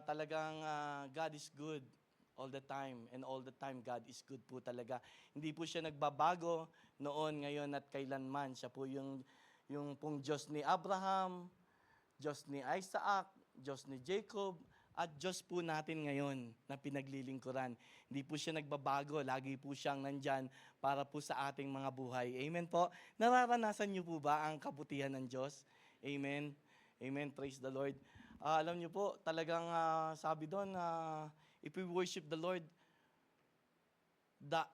talagang God is good all the time. And all the time, God is good po talaga. Hindi po siya nagbabago noon, ngayon at kailanman. Siya po yung pong Diyos ni Abraham, Diyos ni Isaac, Diyos ni Jacob, at Diyos po natin ngayon na pinaglilingkuran. Hindi po siya nagbabago, lagi po siyang nandyan para po sa ating mga buhay. Amen po. Nararanasan niyo po ba ang kabutihan ng Diyos? Amen. Amen. Praise the Lord. Alam niyo po, talagang sabi doon, if we worship the Lord, the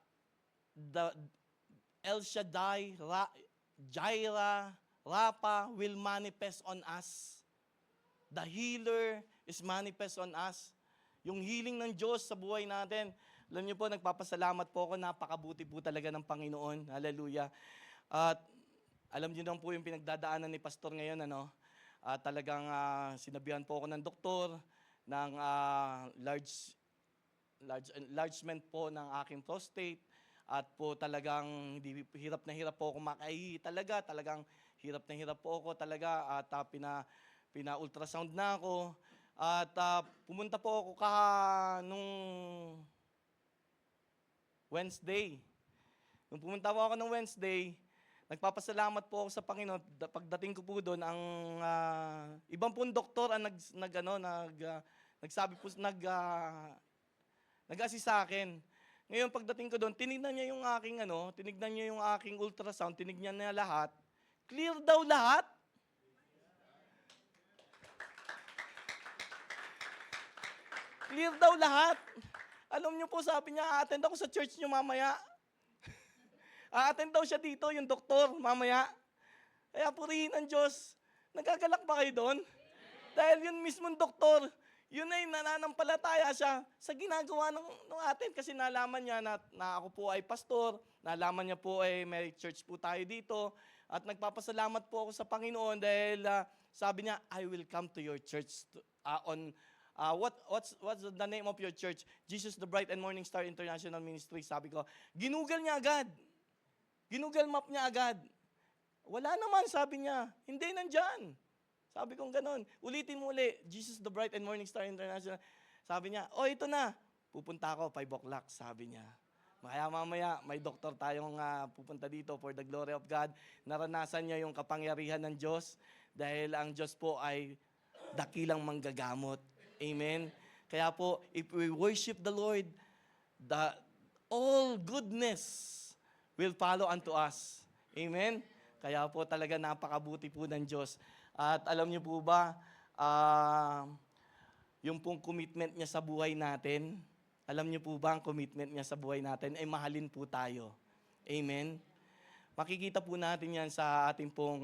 El Shaddai, Jireh, Rapha will manifest on us. The healer is manifest on us. Yung healing ng Diyos sa buhay natin. Alam niyo po, nagpapasalamat po ako, napakabuti po talaga ng Panginoon. Hallelujah. At alam niyo naman po yung pinagdadaanan ni Pastor ngayon, ano? Talagang sinabihan po ako ng doktor ng enlargement po ng aking prostate. At po talagang hirap na hirap po ako makaihi talaga. Talagang hirap na hirap po ako talaga. At pina-ultrasound na ako. At pumunta po ako nung Wednesday. Nung pumunta po ako ng Wednesday, nagpapasalamat po ako sa Panginoon. Pagdating ko po doon, ang ibang pong doktor ang nag-assist sa akin. Ngayon pagdating ko doon, tinignan niya yung aking ultrasound, tinignan niya lahat. Clear daw lahat. Clear daw lahat. Alam niyo po, sabi niya, a-attend ako sa church niyo mamaya. A-attend daw siya dito, yung doktor, mamaya. Kaya purihin ang Diyos. Nagagalak ba kayo doon? Dahil yun mismong doktor, yun ay nananampalataya siya sa ginagawa ng atin. Kasi nalaman niya na ako po ay pastor, nalaman niya po ay may church po tayo dito. At nagpapasalamat po ako sa Panginoon dahil sabi niya, I will come to your church what's the name of your church? Jesus the Bright and Morning Star International Ministry. Sabi ko, ginugol niya agad. Ginugol map niya agad. Wala naman, sabi niya. Hindi, nandyan. Sabi kong ganon. Ulitin mo uli, Jesus the Bright and Morning Star International. Sabi niya, ito na. Pupunta ako, 5 o'clock, sabi niya. Kaya mamaya, may doktor tayong pupunta dito for the glory of God. Naranasan niya yung kapangyarihan ng Diyos dahil ang Diyos po ay dakilang manggagamot. Amen. Kaya po, if we worship the Lord, all goodness will follow unto us. Amen. Kaya po talaga napakabuti po ng Diyos. At alam niyo po ba, yung pong commitment niya sa buhay natin, alam niyo po ba ang commitment niya sa buhay natin ay mahalin po tayo. Amen. Makikita po natin yan sa ating pong,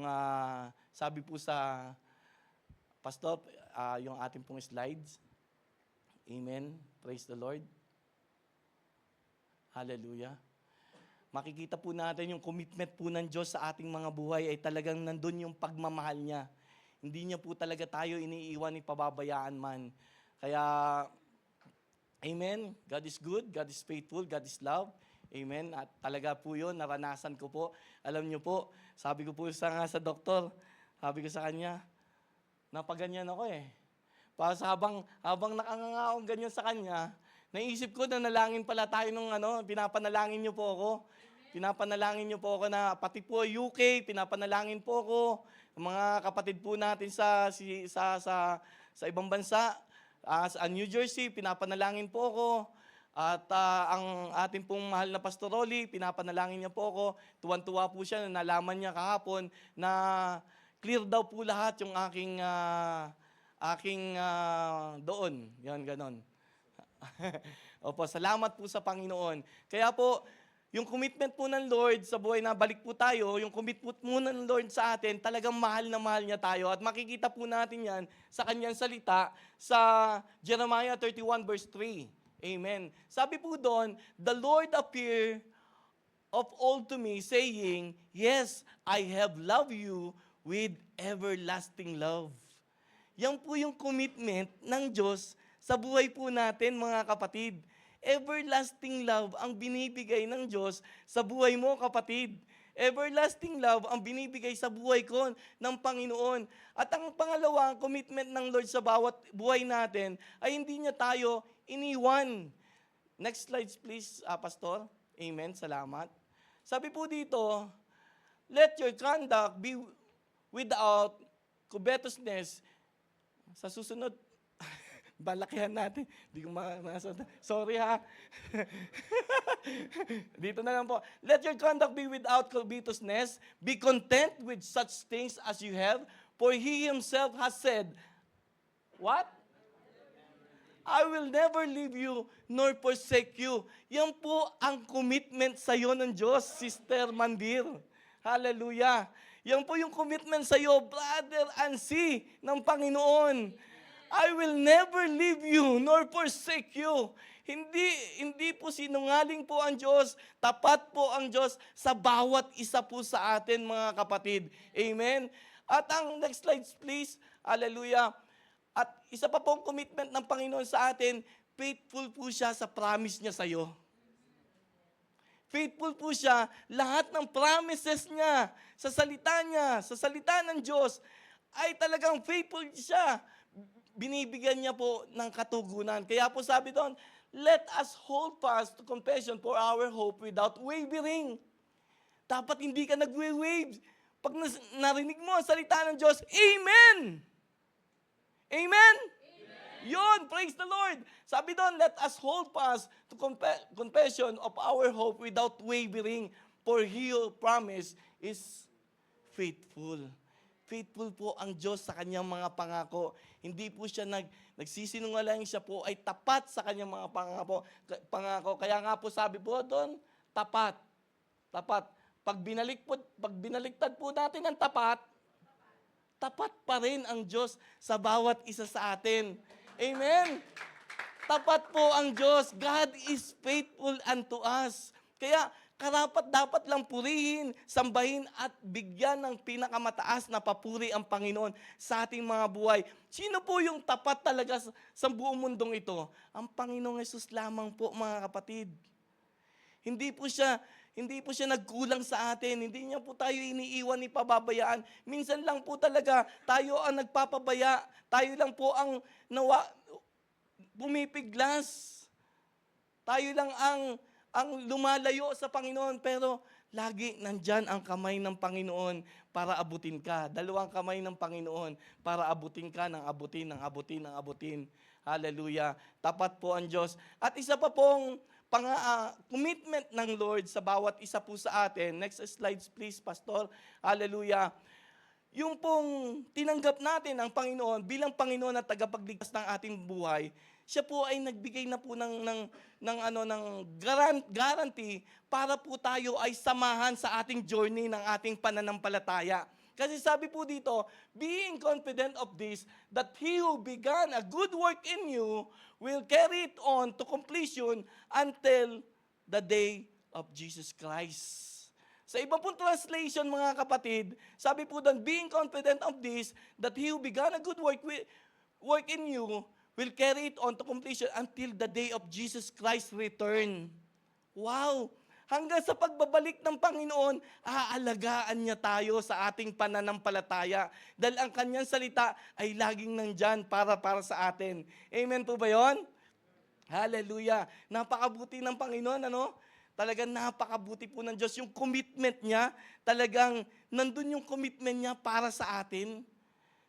sabi po sa Pastor, yung ating pong slides. Amen. Praise the Lord. Hallelujah. Makikita po natin yung commitment po ng Diyos sa ating mga buhay ay talagang nandun yung pagmamahal niya. Hindi niya po talaga tayo iniiwan ni pababayaan man. Kaya, amen. God is good, God is faithful, God is love. Amen. At talaga po yun, naranasan ko po. Alam niyo po, sabi ko po sa doktor, sabi ko sa kanya, napaganyan ako eh. Para habang nakangangaong ganyan sa kanya, naisip ko na nalangin pala tayo nung pinapanalangin niyo po ako. Pinapanalangin niyo po ako na pati po UK, pinapanalangin po ako. Mga kapatid po natin sa ibang bansa, sa New Jersey, pinapanalangin po ako. At ang ating pong mahal na Pastor Rolly, pinapanalangin niya po ako. Tuwan-tuwa po siya na nalaman niya kahapon na clear daw po lahat yung aking doon. Yan, ganon. Opo, salamat po sa Panginoon. Kaya po, yung commitment po ng Lord sa buhay na balik po tayo, yung commitment po ng Lord sa atin, talagang mahal na mahal niya tayo. At makikita po natin yan sa kanyang salita sa Jeremiah 31 verse 3. Amen. Sabi po doon, the Lord appeared of all to me, saying, yes, I have loved you with everlasting love. Yan po yung commitment ng Diyos sa buhay po natin, mga kapatid. Everlasting love ang binibigay ng Diyos sa buhay mo, kapatid. Everlasting love ang binibigay sa buhay ko ng Panginoon. At ang pangalawa, ang commitment ng Lord sa bawat buhay natin ay hindi niya tayo iniwan. Next slides please, Pastor. Amen, salamat. Sabi po dito, let your conduct be without covetousness. Sa susunod, balakihan natin. Hindi ko sorry ha. Dito na lang po. Let your conduct be without covetousness. Be content with such things as you have. For He Himself has said, what? I will never leave you nor forsake you. Yan po ang commitment sa iyo ng Diyos, Sister Mandir. Hallelujah. Yan po yung commitment sa iyo, brother Ansi, ng Panginoon. I will never leave you nor forsake you. Hindi po sinungaling po ang Diyos. Tapat po ang Diyos sa bawat isa po sa atin, mga kapatid. Amen? At ang next slide please. Hallelujah. At isa pa pong commitment ng Panginoon sa atin, faithful po siya sa promise niya sa iyo. Faithful po siya, lahat ng promises niya, sa salita ng Diyos, ay talagang faithful siya. Binibigyan niya po ng katugunan. Kaya po sabi doon, let us hold fast to confession for our hope without wavering. Dapat hindi ka nagwe-wave. Pag narinig mo ang salita ng Diyos, Amen! Amen? Yun, praise the Lord. Sabi doon, let us hold fast to confession of our hope without wavering, for He who promised is faithful. Faithful po ang Diyos sa kanyang mga pangako. Hindi po siya nagsisinungaling, siya po ay tapat sa kanyang mga pangako. Kaya nga po sabi po doon, tapat. Tapat. Pag binaliktad po natin ang tapat, tapat pa rin ang Diyos sa bawat isa sa atin. Amen? Tapat po ang Diyos. God is faithful unto us. Kaya dapat lang purihin, sambahin at bigyan ng pinakamataas na papuri ang Panginoon sa ating mga buhay. Sino po yung tapat talaga sa buong mundong ito? Ang Panginoong Hesus lamang po, mga kapatid. Hindi po siya nagkulang sa atin. Hindi niya po tayo iniiwan, ipababayaan. Minsan lang po talaga tayo ang nagpapabaya. Tayo lang po ang pumipiglas. Tayo lang ang lumalayo sa Panginoon, pero lagi nandyan ang kamay ng Panginoon para abutin ka. Dalawang kamay ng Panginoon para abutin ka ng abutin. Hallelujah. Tapat po ang Diyos. At isa pa pong commitment ng Lord sa bawat isa po sa atin. Next slides please, Pastor. Hallelujah. Yung pong tinanggap natin ang Panginoon bilang Panginoon at tagapagligtas ng ating buhay, siya po ay nagbigay na po ng guarantee para po tayo ay samahan sa ating journey ng ating pananampalataya. Kasi sabi po dito, being confident of this, that He who began a good work in you will carry it on to completion until the day of Jesus Christ. Sa iba pong translation, mga kapatid, sabi po doon, being confident of this, that He who began a good work in you will carry it on to completion until the day of Jesus Christ's return. Wow! Hanggang sa pagbabalik ng Panginoon, aalagaan niya tayo sa ating pananampalataya. Dahil ang kanyang salita ay laging nandyan para sa atin. Amen po ba yun? Hallelujah! Napakabuti ng Panginoon, ano? Talagang napakabuti po ng Diyos. Yung commitment niya, talagang nandun yung commitment niya para sa atin.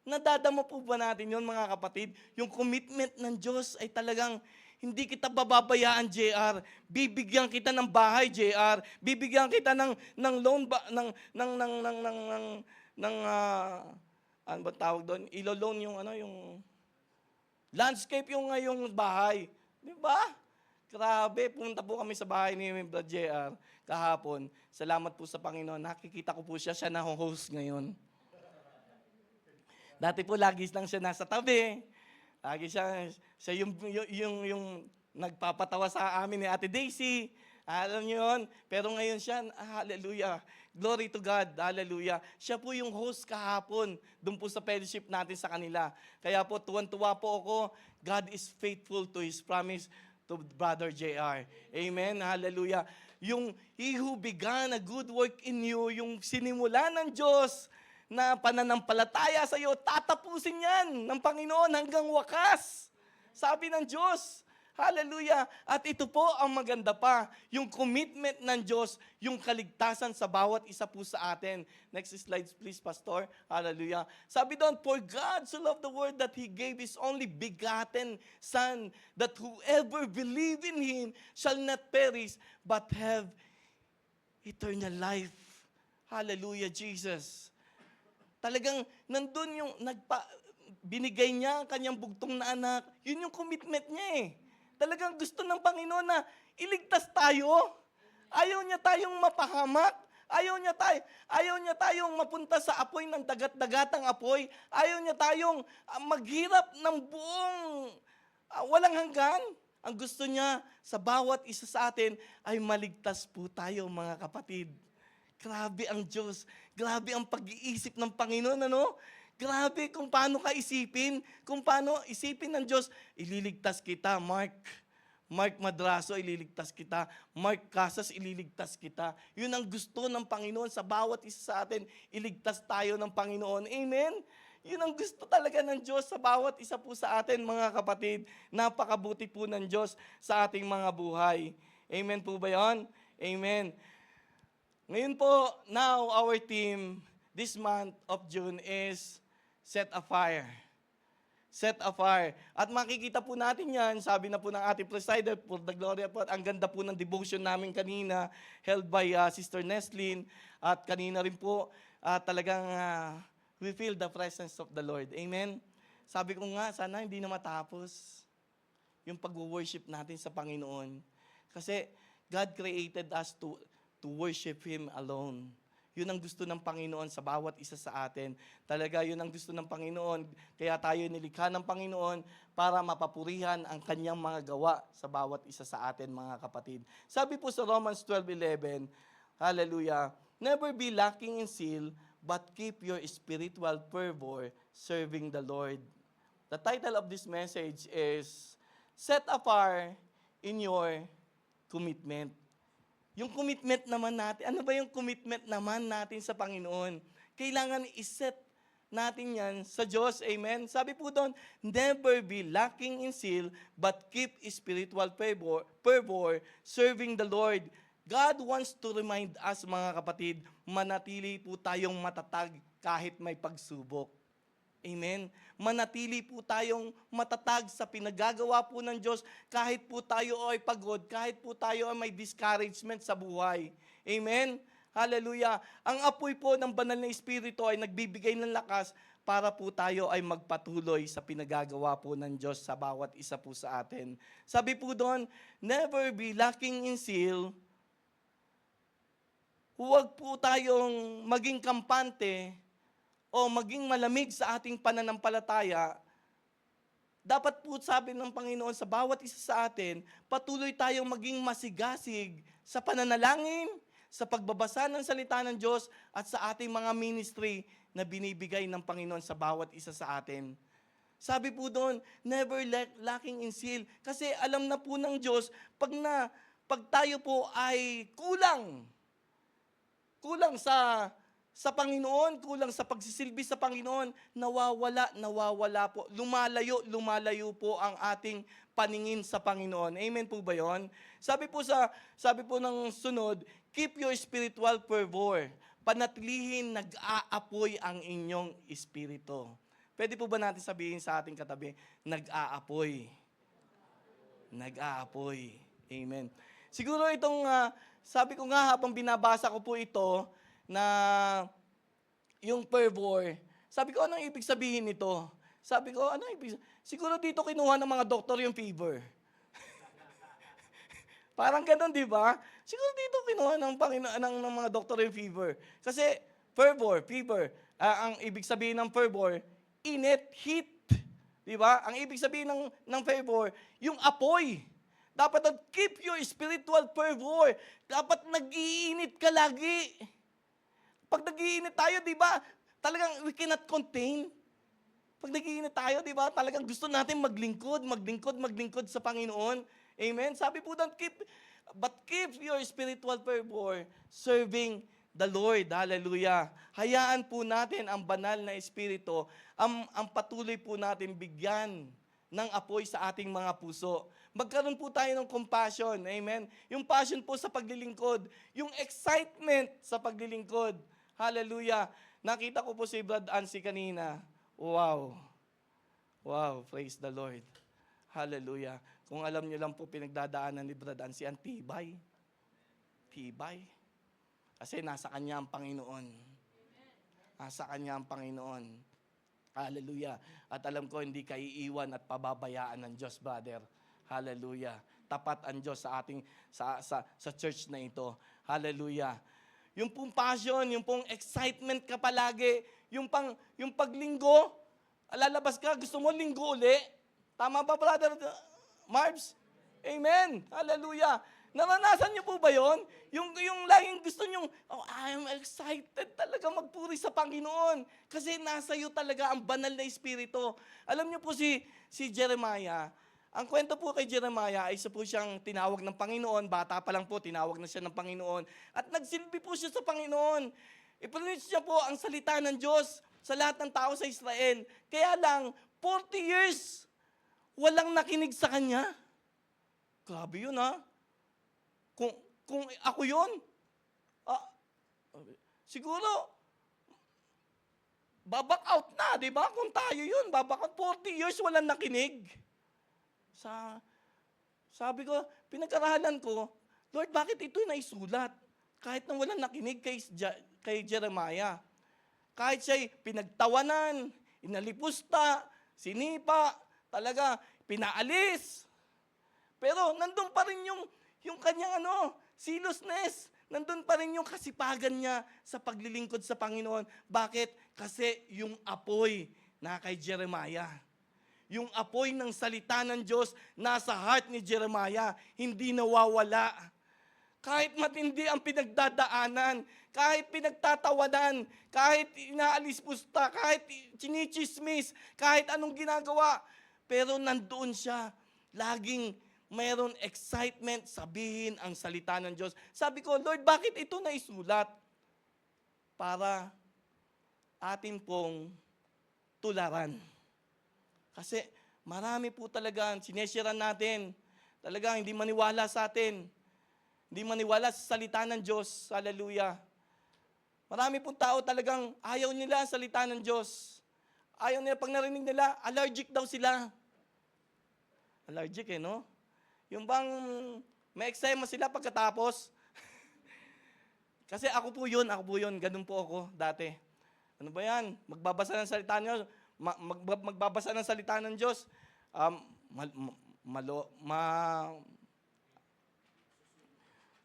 Nadadama po ba natin yun, mga kapatid? Yung commitment ng Diyos ay talagang hindi kita bababayaan, JR. Bibigyan kita ng bahay, JR. Bibigyan kita ng loan ano ba tawag doon? Ilo-loan yung landscape yung ngayong bahay. Di ba? Grabe, pumunta po kami sa bahay ni Brad JR kahapon. Salamat po sa Panginoon. Nakikita ko po siya na host ngayon. Dati po lagi lang siya nasa tabi. Lagi siya yung nagpapatawa sa amin ni Ate Daisy. Alam niyo yun? Pero ngayon siya, hallelujah. Glory to God, hallelujah. Siya po yung host kahapon, doon po sa fellowship natin sa kanila. Kaya po, tuwan-tuwa po ako. God is faithful to His promise to Brother JR. Amen, hallelujah. yung He who began a good work in you, yung sinimula ng Diyos na pananampalataya sa iyo, tatapusin yan ng Panginoon hanggang wakas. Sabi ng Diyos. Hallelujah. At ito po ang maganda pa, yung commitment ng Diyos, yung kaligtasan sa bawat isa po sa atin. Next slide please, Pastor. Hallelujah. Sabi doon, for God so loved the world that He gave His only begotten Son, that whoever believe in Him shall not perish, but have eternal life. Hallelujah, Jesus. Talagang nandun yung binigay niya ang kanyang bugtong na anak. Yun yung commitment niya eh. Talagang gusto ng Panginoon na iligtas tayo. Ayaw niya tayong mapahamak. Ayaw niya tayong mapunta sa apoy ng dagat-dagatang apoy. Ayaw niya tayong maghirap ng buong walang hanggan. Ang gusto niya sa bawat isa sa atin ay maligtas po tayo, mga kapatid. Grabe ang Diyos. Grabe ang pag-iisip ng Panginoon, ano? Grabe kung paano ka isipin, kung paano isipin ng Diyos, ililigtas kita, Mark Madraso, ililigtas kita. Mark Casas, ililigtas kita. Yun ang gusto ng Panginoon sa bawat isa sa atin, iligtas tayo ng Panginoon. Amen? Yun ang gusto talaga ng Diyos sa bawat isa po sa atin, mga kapatid. Napakabuti po ng Diyos sa ating mga buhay. Amen po ba yun? Amen. Ngayon po, now our team, this month of June is Set a Fire. Set a Fire. At makikita po natin yan, sabi na po ng ating presider, for the glory of God, ang ganda po ng devotion namin kanina, held by Sister Neslin, at kanina rin po, talagang we feel the presence of the Lord. Amen? Sabi ko nga, sana hindi na matapos yung pag-worship natin sa Panginoon. Kasi God created us to worship Him alone. Yun ang gusto ng Panginoon sa bawat isa sa atin. Talaga, yun ang gusto ng Panginoon. Kaya tayo nilikha ng Panginoon para mapapurihan ang kanyang mga gawa sa bawat isa sa atin, mga kapatid. Sabi po sa Romans 12:11, hallelujah, never be lacking in zeal, but keep your spiritual fervor serving the Lord. The title of this message is, Set a Fire in Your Commitment. Yung commitment naman natin, ano ba yung commitment naman natin sa Panginoon? Kailangan iset natin yan sa Diyos, amen? Sabi po doon, never be lacking in zeal, but keep spiritual fervor, serving the Lord. God wants to remind us, mga kapatid, manatili po tayong matatag kahit may pagsubok. Amen? Manatili po tayong matatag sa pinagagawa po ng Diyos kahit po tayo ay pagod, kahit po tayo ay may discouragement sa buhay. Amen? Hallelujah. Ang apoy po ng banal na Espiritu ay nagbibigay ng lakas para po tayo ay magpatuloy sa pinagagawa po ng Diyos sa bawat isa po sa atin. Sabi po doon, never be lacking in zeal. Huwag po tayong maging kampante o maging malamig sa ating pananampalataya. Dapat po sabi ng Panginoon sa bawat isa sa atin, patuloy tayong maging masigasig sa pananalangin, sa pagbabasa ng salita ng Diyos at sa ating mga ministry na binibigay ng Panginoon sa bawat isa sa atin. Sabi po doon, never lacking in zeal. Kasi alam na po ng Diyos, pag tayo po ay kulang sa Panginoon, kulang sa pagsisilbi sa Panginoon, nawawala po. Lumalayo po ang ating paningin sa Panginoon. Amen po ba yun? Sabi po ng sunod, keep your spiritual fervor. Panatilihin, nag-aapoy ang inyong espiritu. Pwede po ba natin sabihin sa ating katabi, nag-aapoy. Nag-aapoy. Amen. Siguro itong, sabi ko nga habang binabasa ko po ito, na yung fervor, sabi ko, anong ibig sabihin nito? Sabi ko, anong ibig sabihin? Siguro dito kinuha ng mga doktor yung fever. Parang ganun, di ba? Siguro dito kinuha ng mga doktor yung fever. Kasi fever, ang ibig sabihin ng fervor, init, heat. Di ba? Ang ibig sabihin ng fervor, yung apoy. Dapat keep your spiritual fervor. Dapat nag-iinit ka lagi. Pag nag-iinit tayo, di ba, talagang we cannot contain. Pag nag-iinit tayo, di ba, talagang gusto natin maglingkod sa Panginoon. Amen? Sabi po doon, But keep your spiritual fervor serving the Lord. Hallelujah. Hayaan po natin ang banal na Espiritu, ang patuloy po natin bigyan ng apoy sa ating mga puso. Magkaroon po tayo ng compassion. Amen. Yung passion po sa paglilingkod. Yung excitement sa paglilingkod. Hallelujah. Nakita ko po si Brad Ansi kanina. Wow. Wow. Praise the Lord. Hallelujah. Kung alam niyo lang po pinagdadaanan ni Brad Ansi, ang tibay. Tibay. Kasi nasa kanya ang Panginoon. Nasa kanya ang Panginoon. Hallelujah. At alam ko, hindi ka iiwan at pababayaan ng Diyos, brother. Hallelujah. Tapat ang Diyos sa ating sa church na ito. Hallelujah. Yung pong passion, yung pong excitement ka palagi, yung paglinggo, lalabas ka, gusto mo linggo uli. Tama ba, brother Marbs? Amen. Hallelujah. Naranasan niyo po ba yon? Yung laging gusto niyo, oh, I'm excited talaga magpuri sa Panginoon. Kasi nasa iyo talaga ang banal na Espiritu. Alam niyo po si Jeremiah, ang kwento po kay Jeremiah ay isa po siyang tinawag ng Panginoon. Bata pa lang po, tinawag na siya ng Panginoon. At nagsilbi po siya sa Panginoon. Ipronounce niya po ang salita ng Diyos sa lahat ng tao sa Israel. Kaya lang, 40 years, walang nakinig sa kanya. Grabe yun, ha? Kung ako yun, siguro, baback out na, di ba? Kung tayo yun, baback out. 40 years walang nakinig. Sabi ko, pinag-aralan ko, Lord, bakit ito naisulat? Kahit na walang nakinig kay Jeremiah. Kahit siya'y pinagtawanan, inalipusta, sinipa, talaga, pinaalis. Pero nandun pa rin yung kanyang zealousness. Nandun pa rin yung kasipagan niya sa paglilingkod sa Panginoon. Bakit? Kasi yung apoy na kay Jeremiah. Yung apoy ng salita ng Diyos nasa heart ni Jeremiah, hindi nawawala. Kahit matindi ang pinagdadaanan, kahit pinagtatawanan, kahit inaalis-pusta, kahit chinichismis, kahit anong ginagawa, pero nandoon siya, laging mayroon excitement sabihin ang salita ng Diyos. Sabi ko, Lord, bakit ito naisulat? Para atin pong tularan. Kasi marami po talaga, sineshare natin, talagang hindi maniwala sa atin. Hindi maniwala sa salita ng Diyos. Hallelujah. Marami pong tao talagang ayaw nila ang salita ng Diyos. Ayaw nila, pag narinig nila, allergic daw sila. Allergic no? Yung bang may eczema sila pagkatapos. Kasi ako po yun, ganun po ako dati. Ano ba yan? Magbabasa ng salita ng Diyos, magbabasa ng salita ng Diyos,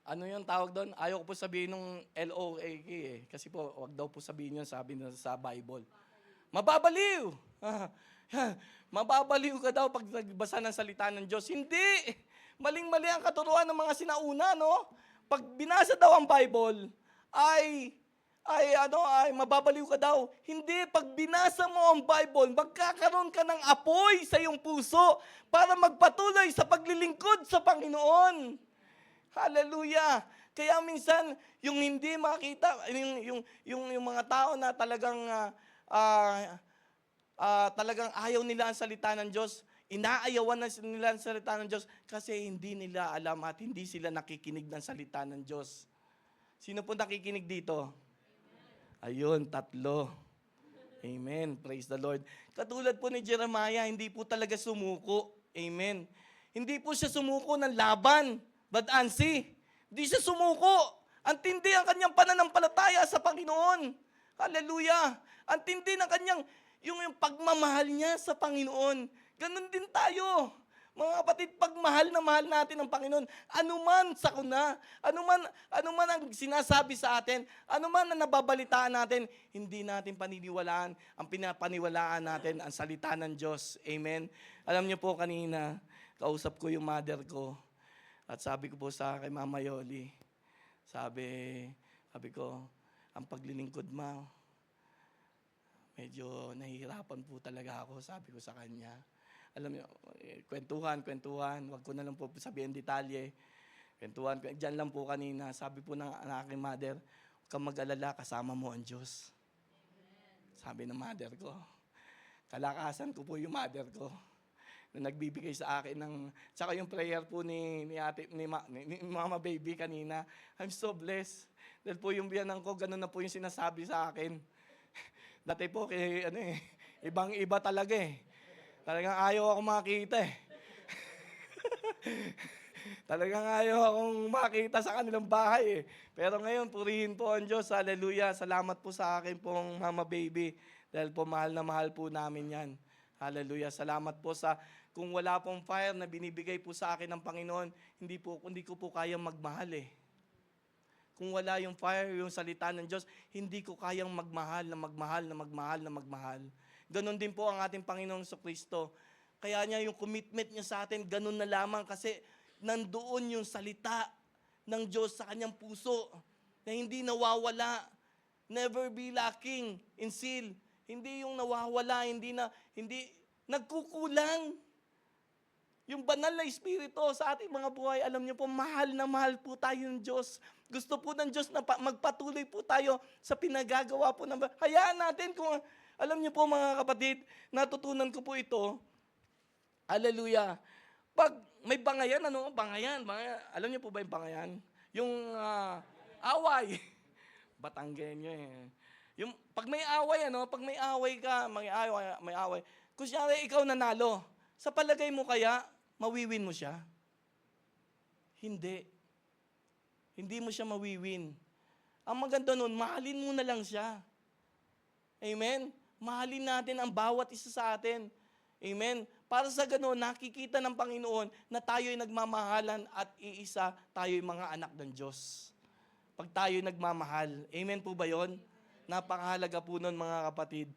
ano yung tawag doon? Ayaw ko po sabihin ng LOAK Kasi po, wag daw po sabihin yun, sabi na sa Bible. Mababaliw! Mababaliw ka daw pag nagbasa ng salita ng Diyos. Hindi! Maling-mali ang katuruan ng mga sinauna, no? Pag binasa daw ang Bible, ay mababaliw ka daw. Hindi, pag binasa mo ang Bible, magkakaroon ka ng apoy sa iyong puso para magpatuloy sa paglilingkod sa Panginoon. Hallelujah! Kaya minsan, yung hindi makita, yung mga tao na talagang talagang ayaw nila ang salita ng Diyos, inaayawan nila ang salita ng Diyos kasi hindi nila alam at hindi sila nakikinig ng salita ng Diyos. Sino po nakikinig dito? Ayun, 3. Amen. Praise the Lord. Katulad po ni Jeremiah, hindi po talaga sumuko. Amen. Hindi po siya sumuko ng laban. But Ansi, hindi siya sumuko. Ang tindi ang kanyang pananampalataya sa Panginoon. Hallelujah. Ang tindi ng kanyang, yung pagmamahal niya sa Panginoon. Ganun din tayo. Mga kapatid, pag mahal na mahal natin ang Panginoon, anuman sakuna, anuman ang sinasabi sa atin, anuman ang nababalitaan natin, hindi natin paniniwalaan. Ang pinapaniwalaan natin ang salita ng Diyos. Amen. Alam niyo po kanina, kausap ko yung mother ko. At sabi ko po sa kay Mama Yoli, sabi ko, ang paglilingkod mo, medyo nahihirapan po talaga ako, sabi ko sa kanya. Alam niyo, kwentuhan, wag ko na lang po sabihin detalye. Kwentuhan ko, dyan lang po kanina, sabi po ng aking mother, huwag kang mag-alala, kasama mo ang Diyos. Sabi ng mother ko. Kalakasan ko po yung mother ko na nagbibigay sa akin ng, tsaka yung prayer po ni Mama Baby kanina, I'm so blessed. Dahil po yung biyanan ko, ganun na po yung sinasabi sa akin. Dati po, ibang-iba talaga eh. Talagang ayaw ako makita eh. Talagang ayaw akong makita sa kanilang bahay eh. Pero ngayon, purihin po ang Diyos. Hallelujah. Salamat po sa akin pong Mama Baby. Dahil po mahal na mahal po namin yan. Hallelujah. Salamat po sa, kung wala pong fire na binibigay po sa akin ng Panginoon, hindi ko po kayang magmahal eh. Kung wala yung fire, yung salita ng Diyos, hindi ko kayang magmahal na magmahal na magmahal na magmahal. Ganon din po ang ating Panginoong Kristo. Kaya niya yung commitment niya sa atin, ganon na lamang kasi nandoon yung salita ng Diyos sa kanyang puso na hindi nawawala, never be lacking in zeal. Hindi yung nawawala, hindi nagkukulang. Yung banal na Espiritu sa ating mga buhay, alam niyo po, mahal na mahal po tayo ng Diyos. Gusto po ng Diyos na magpatuloy po tayo sa pinagagawa po ng hayaan natin kung, alam niyo po mga kapatid, natutunan ko po ito. Hallelujah. Pag may bangayan, bangayan. Alam niyo po ba yung bangayan? Yung away. Batanggenyo eh. Yung pag may away, pag may away ka, may away. Kunyari ikaw nanalo, sa palagay mo kaya, mawiwin mo siya? Hindi. Hindi mo siya mawiwin. Ang maganda nun, mahalin mo na lang siya. Amen? Mahalin natin ang bawat isa sa atin. Amen? Para sa gano'n, nakikita ng Panginoon na tayo'y nagmamahalan at iisa tayo'y mga anak ng Diyos. Pag tayo'y nagmamahal. Amen po ba yon? Napakahalaga po nun mga kapatid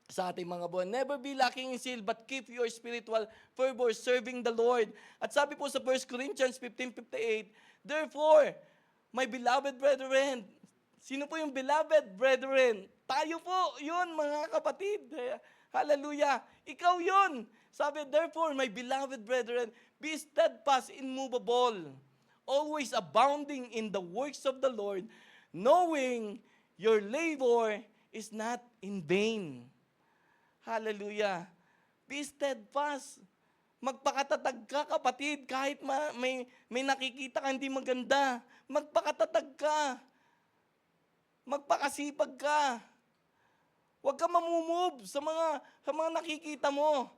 sa ating mga buwan. Never be lacking in zeal, but keep your spiritual fervor serving the Lord. At sabi po sa 1 Corinthians 15:58, therefore, my beloved brethren, sino po yung beloved brethren? Tayo po, yun mga kapatid. Hallelujah. Ikaw yun. Sabi, therefore, my beloved brethren, be steadfast, immovable, always abounding in the works of the Lord, knowing your labor is not in vain. Hallelujah. Be steadfast. Magpakatatag ka, kapatid, kahit may nakikita ka hindi maganda. Magpakatatag ka. Magpakasipag ka. Huwag ka mamumove sa mga nakikita mo.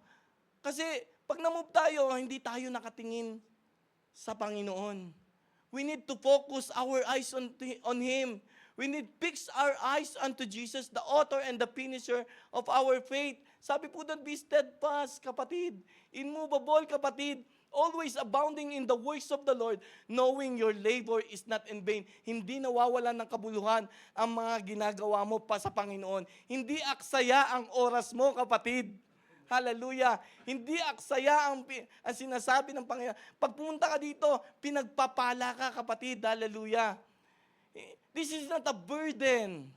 Kasi pag namove tayo, hindi tayo nakatingin sa Panginoon. We need to focus our eyes on Him. We need to fix our eyes unto Jesus, the author and the finisher of our faith. Sabi po doon, be steadfast, kapatid. Immovable, kapatid. Always abounding in the works of the Lord, knowing your labor is not in vain. Hindi nawawalan ng kabuluhan ang mga ginagawa mo pa sa Panginoon. Hindi aksaya ang oras mo, kapatid. Hallelujah. Hindi aksaya ang sinasabi ng Panginoon. Pag pumunta ka dito, pinagpapala ka, kapatid. Hallelujah. This is not a burden.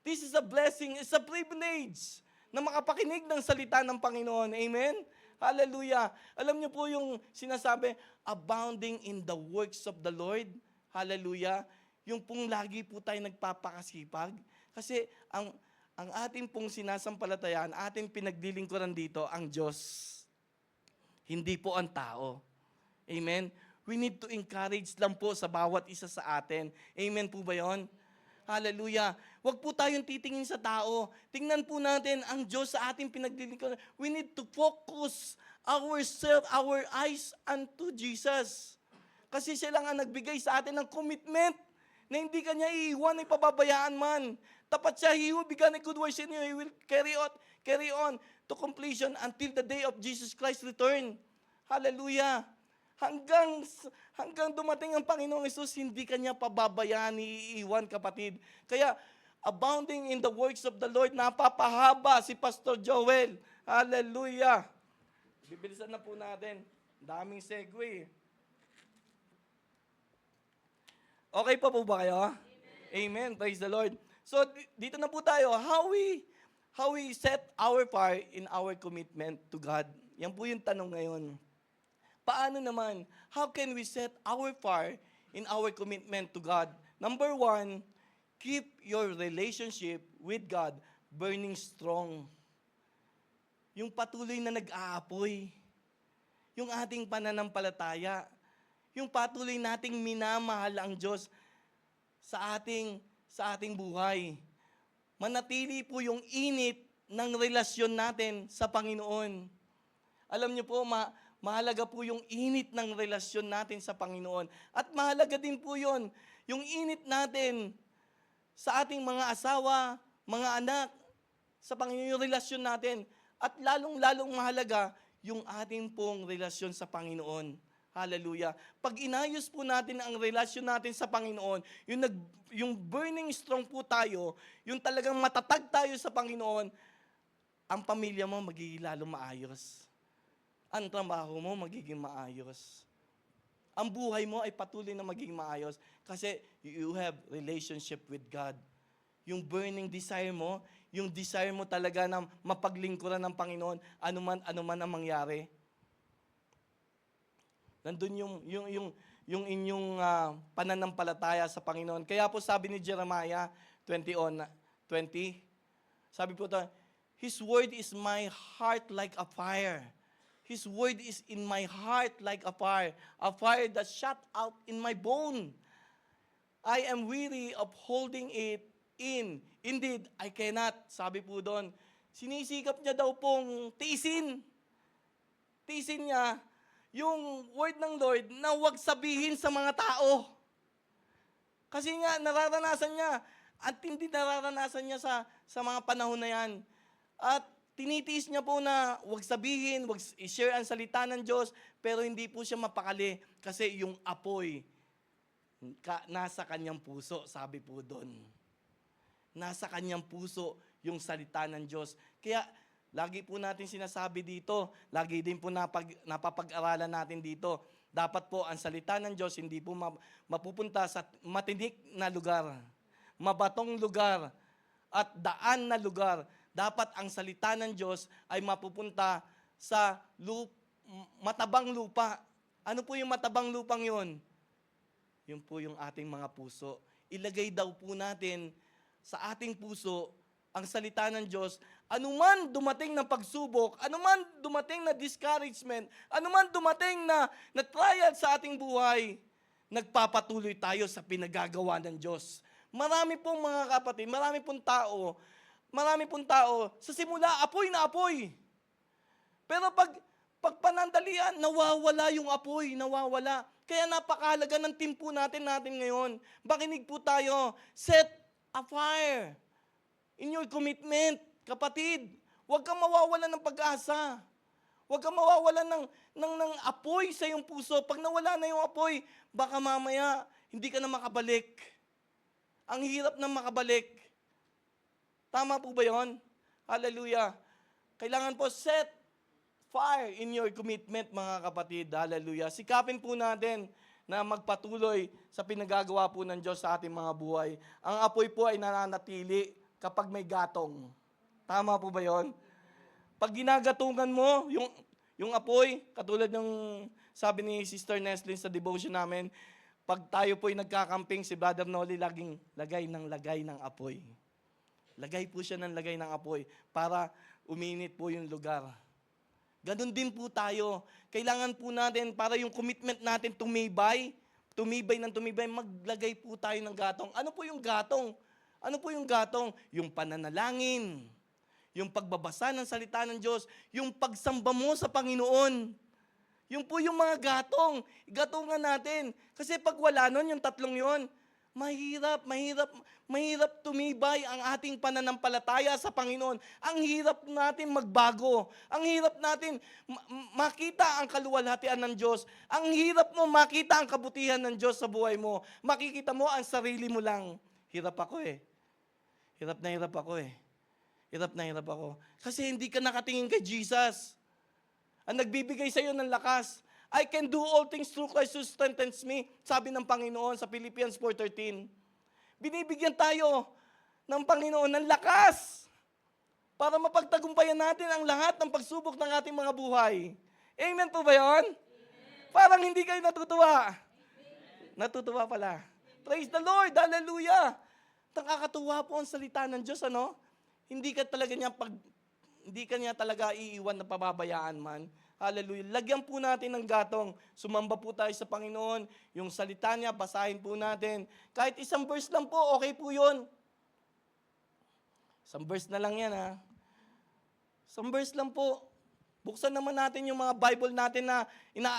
This is a blessing. It's a privilege na makapakinig ng salita ng Panginoon. Amen? Hallelujah. Alam niyo po yung sinasabi, abounding in the works of the Lord. Hallelujah. Yung pong lagi po tayo nagpapakasipag. Kasi ang ating pong sinasampalatayaan, ating pinagdilingkuran dito, ang Diyos. Hindi po ang tao. Amen? We need to encourage lang po sa bawat isa sa atin. Amen po ba yun? Hallelujah. Huwag po tayong titingin sa tao. Tingnan po natin ang Diyos sa ating pinagdilingkuran. We need to focus our eyes unto Jesus. Kasi siya lang ang nagbigay sa atin ng commitment na hindi kanya iiwan, ipababayaan man. Tapat siya, He who began a good work in you, He will carry on to completion until the day of Jesus Christ's return. Hallelujah. Hanggang dumating ang Panginoong Hesus, hindi kanya pababayaan, iiwan, kapatid. Kaya, abounding in the works of the Lord, napapahaba si Pastor Joel. Hallelujah. Bibilisan na po natin. Daming segue. Okay pa po ba kayo? Amen. Praise the Lord. So, dito na po tayo. How we set our part in our commitment to God. Yan po yung tanong ngayon. Paano naman? How can we set our fire in our commitment to God? Number one, keep your relationship with God burning strong. Yung patuloy na nag-aapoy. Yung ating pananampalataya. Yung patuloy nating minamahal ang Diyos sa ating buhay. Manatili po yung init ng relasyon natin sa Panginoon. Alam niyo po, mahalaga po yung init ng relasyon natin sa Panginoon. At mahalaga din po yun, yung init natin sa ating mga asawa, mga anak, sa Panginoon, yung relasyon natin. At lalong-lalong mahalaga, yung ating pong relasyon sa Panginoon. Hallelujah. Pag inayos po natin ang relasyon natin sa Panginoon, yung burning strong po tayo, yung talagang matatag tayo sa Panginoon, ang pamilya mo magiging lalo maayos. Ang trabaho mo magiging maayos. Ang buhay mo ay patuloy na magiging maayos kasi you have relationship with God. Yung burning desire mo, yung desire mo talaga na mapaglingkuran ng Panginoon, anuman ang mangyari. Nandun yung inyong pananampalataya sa Panginoon. Kaya po sabi ni Jeremiah 20, sabi po ito, His word is my heart like a fire. His word is in my heart like a fire that shut out in my bone. I am weary of holding it in. Indeed, I cannot. Sabi po doon, sinisikap niya daw pong tiisin. Tiisin niya yung word ng Lord na huwag sabihin sa mga tao. Kasi nga, nararanasan niya. At hindi nararanasan niya sa mga panahon na yan. At tinitiis niya po na huwag sabihin, huwag i-share ang salita ng Diyos, pero hindi po siya mapakali kasi yung apoy nasa kanyang puso, sabi po doon. Nasa kanyang puso yung salita ng Diyos. Kaya lagi po natin sinasabi dito, lagi din po napapag-aralan natin dito, dapat po ang salita ng Diyos hindi po mapupunta sa matinik na lugar, mabatong lugar, at daan na lugar. Dapat ang salita ng Diyos ay mapupunta sa matabang lupa. Ano po yung matabang lupang yun? Yun po yung ating mga puso. Ilagay daw po natin sa ating puso ang salita ng Diyos. Anuman dumating na pagsubok, anuman dumating na discouragement, anuman dumating na trial sa ating buhay, nagpapatuloy tayo sa pinagagawa ng Diyos. Marami pong mga kapatid, marami pong tao, sa simula, apoy na apoy. Pero pag panandalian, nawawala yung apoy, nawawala. Kaya napakahalaga ng team po natin ngayon. Makinig po tayo, set a fire in your commitment, kapatid. Huwag kang mawawalan ng pag-asa. Huwag kang mawawalan ng apoy sa iyong puso. Pag nawala na yung apoy, baka mamaya hindi ka na makabalik. Ang hirap na makabalik. Tama po ba yun? Hallelujah. Kailangan po set fire in your commitment, mga kapatid. Hallelujah. Sikapin po natin na magpatuloy sa pinagagawa po ng Diyos sa ating mga buhay. Ang apoy po ay nananatili kapag may gatong. Tama po ba yun? Pag ginagatungan mo, yung apoy, katulad ng sabi ni Sister Neslin sa devotion namin, pag tayo po ay nagkakamping, si Brother Noli laging lagay ng apoy. Lagay po siya ng lagay ng apoy para uminit po yung lugar. Ganon din po tayo. Kailangan po natin, para yung commitment natin tumibay, maglagay po tayo ng gatong. Ano po yung gatong? Yung pananalangin, yung pagbabasa ng salita ng Diyos, yung pagsamba mo sa Panginoon. Yung po yung mga gatungan natin. Kasi pag wala nun, yung tatlong yon, mahirap tumibay ang ating pananampalataya sa Panginoon. Ang hirap natin magbago. Ang hirap natin makita ang kaluwalhatian ng Diyos. Ang hirap mo makita ang kabutihan ng Diyos sa buhay mo. Makikita mo ang sarili mo lang. Hirap ako eh. Hirap na hirap ako. Kasi hindi ka nakatingin kay Jesus. Ang nagbibigay sa iyo ng lakas. I can do all things through Christ who strengthens me. Sabi ng Panginoon sa Philippians 4:13. Binibigyan tayo ng Panginoon ng lakas para mapagtagumpayan natin ang lahat ng pagsubok ng ating mga buhay. Amen po ba yun? Parang hindi kayo natutuwa. Natutuwa pala. Praise the Lord. Hallelujah. Nakakatuwa po ang salita ng Diyos, ano? Hindi ka niya talaga iiwan na pababayaan man. Hallelujah. Lagyan po natin ng gatong. Sumamba po tayo sa Panginoon. Yung salita niya, basahin po natin. Kahit isang verse lang po, okay po yun. Isang verse na lang yan, ha? Isang verse lang po. Buksan naman natin yung mga Bible natin na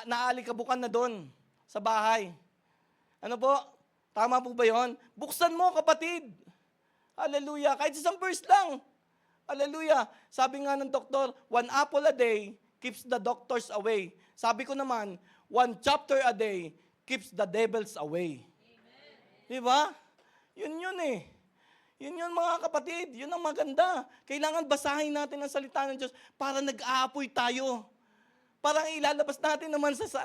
naaalikabukan na doon sa bahay. Ano po? Tama po ba yun? Buksan mo, kapatid. Hallelujah. Kahit isang verse lang. Hallelujah. Sabi nga ng doktor, 1 apple a day keeps the doctors away. Sabi ko naman, 1 chapter a day keeps the devils away. Amen. Diba? Yun eh. Yun mga kapatid. Yun ang maganda. Kailangan basahin natin ang salita ng Diyos para nag-aapoy tayo. Parang ilalabas natin naman sa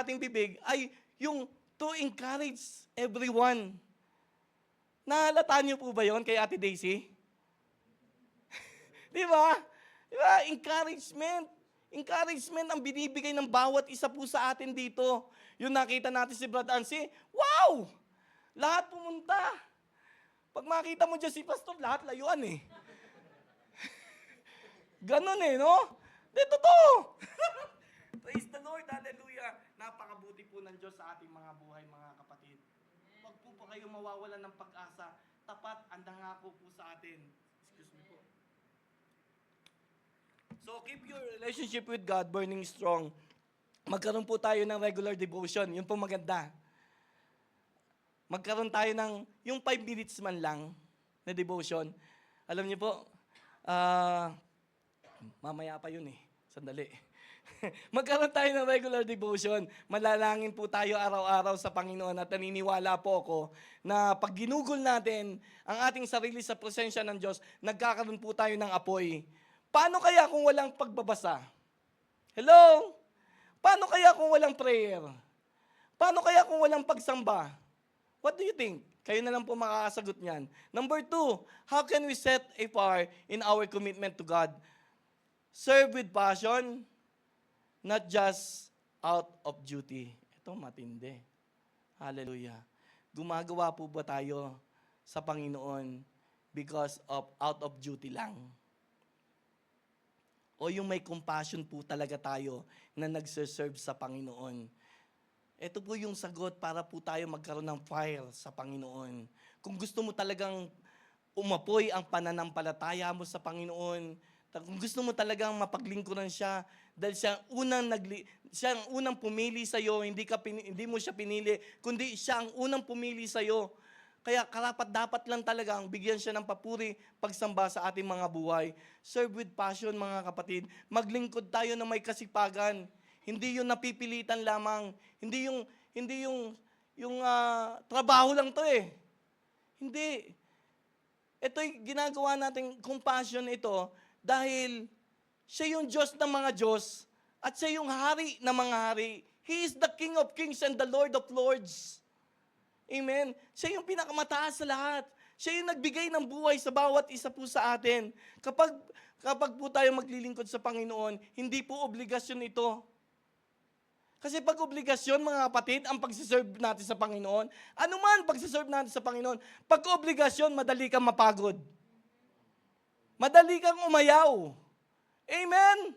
ating bibig ay yung to encourage everyone. Nahalata niyo po ba yon kay Ate Daisy? Di ba? Diba? Encouragement. Encouragement ang binibigay ng bawat isa po sa atin dito. Yung nakita natin si Brad Ansi, wow! Lahat pumunta. Pag makita mo dyan si Pastor, lahat layuan eh. Ganon eh, no? Dito to. Praise the Lord, hallelujah. Napakabuti po ng Diyos sa ating mga buhay, mga kapatid. Huwag po pa kayo mawawalan ng pag-asa. Tapat ang nangako po sa atin. Excuse me po. So, keep your relationship with God burning strong. Magkaroon po tayo ng regular devotion. Yun po maganda. Magkaroon tayo ng, yung 5 minutes man lang na devotion. Alam niyo po, mamaya pa yun eh. Sandali. Magkaroon tayo ng regular devotion. Malalangin po tayo araw-araw sa Panginoon at naniniwala po ako na pag ginugol natin ang ating sarili sa presensya ng Diyos, nagkakaroon po tayo ng apoy. Paano kaya kung walang pagbabasa? Hello? Paano kaya kung walang prayer? Paano kaya kung walang pagsamba? What do you think? Kayo na lang po makakasagot niyan. Number 2, how can we set a par in our commitment to God? Serve with passion, not just out of duty. Ito matindi. Hallelujah. Gumagawa po ba tayo sa Panginoon because of out of duty lang? O yung may compassion po talaga tayo na nagserserve sa Panginoon? Ito po yung sagot para po tayo magkaroon ng fire sa Panginoon. Kung gusto mo talagang umapoy ang pananampalataya mo sa Panginoon, kung gusto mo talagang mapaglingkuran siya, dahil siya ang unang pumili sa iyo, hindi mo siya pinili, kundi siya ang unang pumili sa iyo. Kaya karapat-dapat lang talagang bigyan siya ng papuri, pagsamba sa ating mga buhay. Serve with passion, mga kapatid. Maglingkod tayo na may kasipagan. Hindi yung napipilitan lamang. Hindi yung trabaho lang to eh. Hindi. Ito'y ginagawa natin compassion ito dahil siya yung Diyos ng mga Diyos at siya yung hari ng mga hari. He is the King of Kings and the Lord of Lords. Amen. Siya yung pinakamataas sa lahat. Siya yung nagbigay ng buhay sa bawat isa po sa atin. Kapag po tayo maglilingkod sa Panginoon, hindi po obligasyon ito. Kasi pag obligasyon, mga kapatid, ang pagsiserve natin sa Panginoon, ano man pagsiserve natin sa Panginoon, pag obligasyon, madali kang mapagod. Madali kang umayaw. Amen?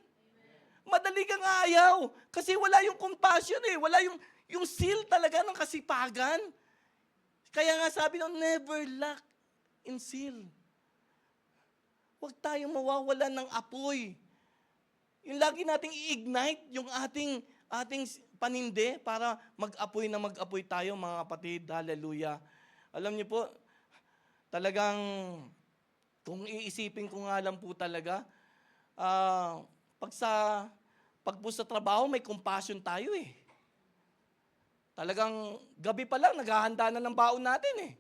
Madali kang aayaw. Kasi wala yung compassion eh. Wala yung seal talaga ng kasipagan. Kaya nga sabi nung, never lack in seal. Huwag tayong mawawalan ng apoy. Yung lagi nating i-ignite yung ating paninde para mag-apoy tayo, mga kapatid. Hallelujah. Alam niyo po, talagang kung iisipin ko nga lang po talaga, pag po sa trabaho, may compassion tayo eh. Talagang gabi pa lang, naghahanda na ng baon natin eh.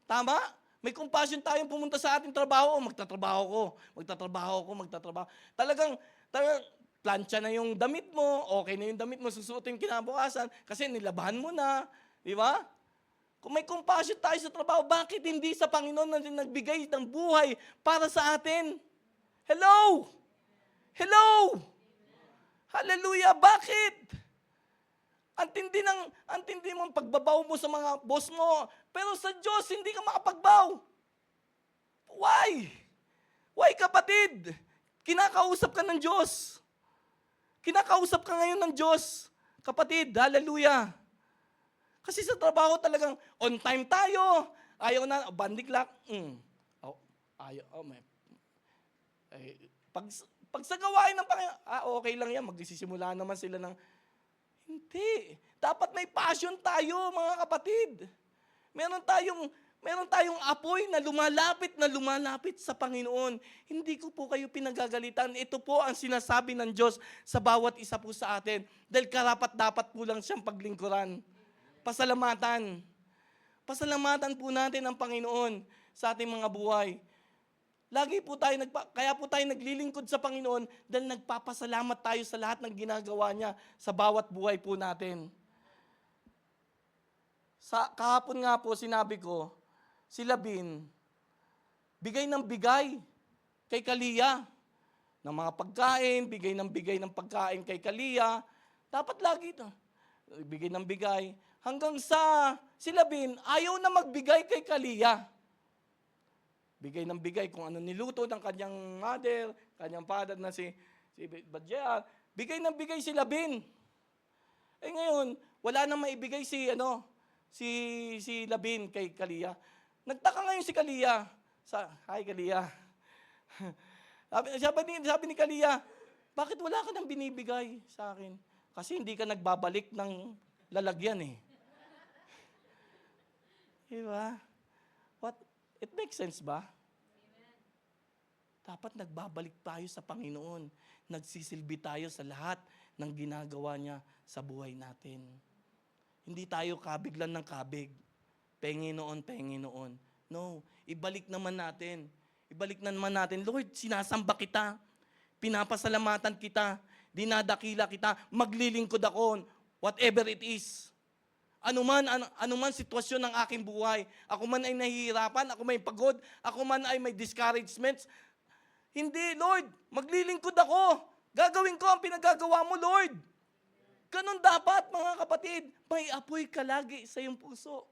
Tama? May compassion tayong pumunta sa ating trabaho. Magtatrabaho ko. Talagang plancha na yung damit mo, okay na yung damit mo, susuotin kinabukasan, kasi nilabahan mo na. Di ba? Kung may compassion tayo sa trabaho, bakit hindi sa Panginoon na nagbigay ng buhay para sa atin? Hello! Hello! Hallelujah! Bakit? Antindi mo ang pagbabaw mo sa mga boss mo, pero sa Diyos, hindi ka makapagbaw. Why? Why, kapatid? Kinakausap ka ng Diyos. Kinakausap ka ngayon ng Diyos. Kapatid, hallelujah. Kasi sa trabaho talagang on time tayo. Ayaw na, bandiklak. Pag sa gawain ng Panginoon, okay lang yan, magsisimula naman sila ng, hindi. Dapat may passion tayo, mga kapatid. Meron tayong apoy na lumalapit sa Panginoon. Hindi ko po kayo pinagagalitan. Ito po ang sinasabi ng Diyos sa bawat isa po sa atin. Dahil karapat-dapat po lang siyang paglingkuran. Pasalamatan. Pasalamatan po natin ang Panginoon sa ating mga buhay. Kaya po tayo naglilingkod sa Panginoon dahil nagpapasalamat tayo sa lahat ng ginagawa niya sa bawat buhay po natin. Kahapon nga po sinabi ko, si Labin, bigay ng bigay kay Kalia. Ng mga pagkain, bigay ng pagkain kay Kalia. Dapat lagi ito. Bigay ng bigay. Hanggang sa si Labin, ayaw na magbigay kay Kalia. Bigay ng bigay kung ano niluto ng kanyang mother, kanyang father na si Badjea. Bigay ng bigay si Labin. Ngayon, wala nang maibigay si Labin kay Kalia. Nagtaka ngayon si Kalia. Hi Kalia. sabi ni Kalia, bakit wala ka nang binibigay sa akin? Kasi hindi ka nagbabalik ng lalagyan eh. Diba? It makes sense ba? Amen. Dapat nagbabalik tayo sa Panginoon. Nagsisilbi tayo sa lahat ng ginagawa niya sa buhay natin. Hindi tayo kabig lang ng kabig. Pengi noon. No, ibalik naman natin. Lord, sinasamba kita. Pinapasalamatan kita. Dinadakila kita. Maglilingkod ako. Whatever it is. Anuman sitwasyon ng aking buhay, ako man ay nahihirapan, ako may pagod, ako man ay may discouragements, hindi, Lord, maglilingkod ako. Gagawin ko ang pinagagawa mo, Lord. Ganun dapat, mga kapatid. May apoy ka lagi sa iyong puso.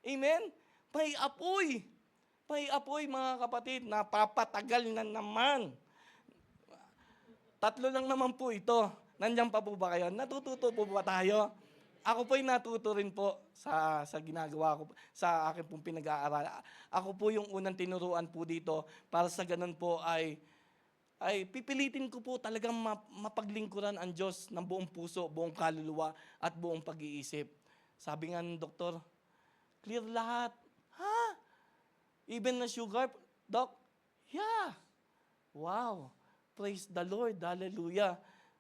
Amen? May apoy. May apoy, mga kapatid. Napapatagal na naman. 3 lang naman po ito. Nandiyan pa po ba kayo? Natututo po ba tayo? Ako po'y natuto rin po sa ginagawa ko, sa akin pong pinag-aaral. Ako po yung unang tinuruan po dito para sa ganun po ay pipilitin ko po talagang mapaglingkuran ang Diyos ng buong puso, buong kaluluwa at buong pag-iisip. Sabi nga ng doktor, clear lahat. Ha? Even na sugar, Doc? Yeah. Wow. Praise the Lord. Hallelujah.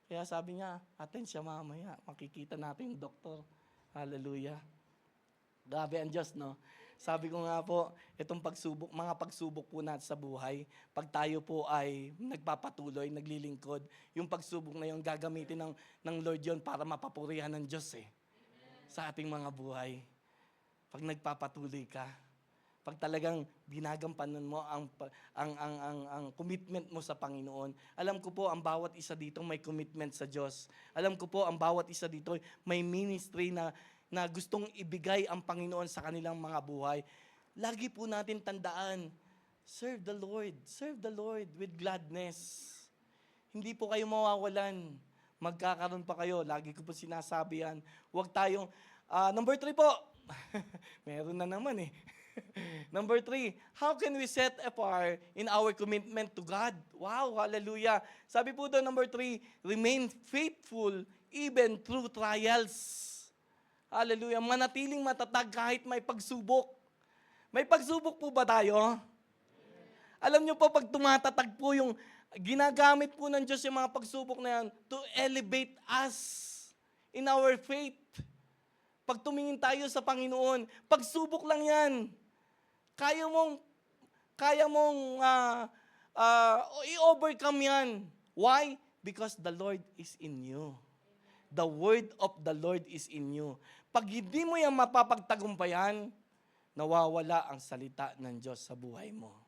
Kaya sabi niya, atin siya mamaya. Makikita natin yung doktor. Hallelujah. Grabe ang Diyos, no? Sabi ko nga po, itong mga pagsubok po natin sa buhay, pag tayo po ay nagpapatuloy, naglilingkod, yung pagsubok na yun, gagamitin ng Lord yun para mapapurihan ng Diyos sa ating mga buhay. Pag nagpapatuloy ka, pag talagang ginagampanan mo ang commitment mo sa Panginoon. Alam ko po, ang bawat isa dito may commitment sa Diyos. Alam ko po, ang bawat isa dito may ministry na gustong ibigay ang Panginoon sa kanilang mga buhay. Lagi po natin tandaan, serve the Lord with gladness. Hindi po kayo mawawalan. Magkakaroon pa kayo. Lagi ko po sinasabi yan. Huwag tayong, number 3 po. Meron na naman eh. Number 3, how can we set apart in our commitment to God? Wow, hallelujah. Sabi po doon, number 3, remain faithful even through trials. Hallelujah. Manatiling matatag kahit may pagsubok. May pagsubok po ba tayo? Alam niyo po, pag tumatatag po yung, ginagamit po ng Diyos yung mga pagsubok na yan to elevate us in our faith. Pag tumingin tayo sa Panginoon, pagsubok lang yan. Kaya mong i-overcome yan. Why? Because the Lord is in you. The word of the Lord is in you. Pag hindi mo yan mapapagtagumpayan, nawawala ang salita ng Diyos sa buhay mo.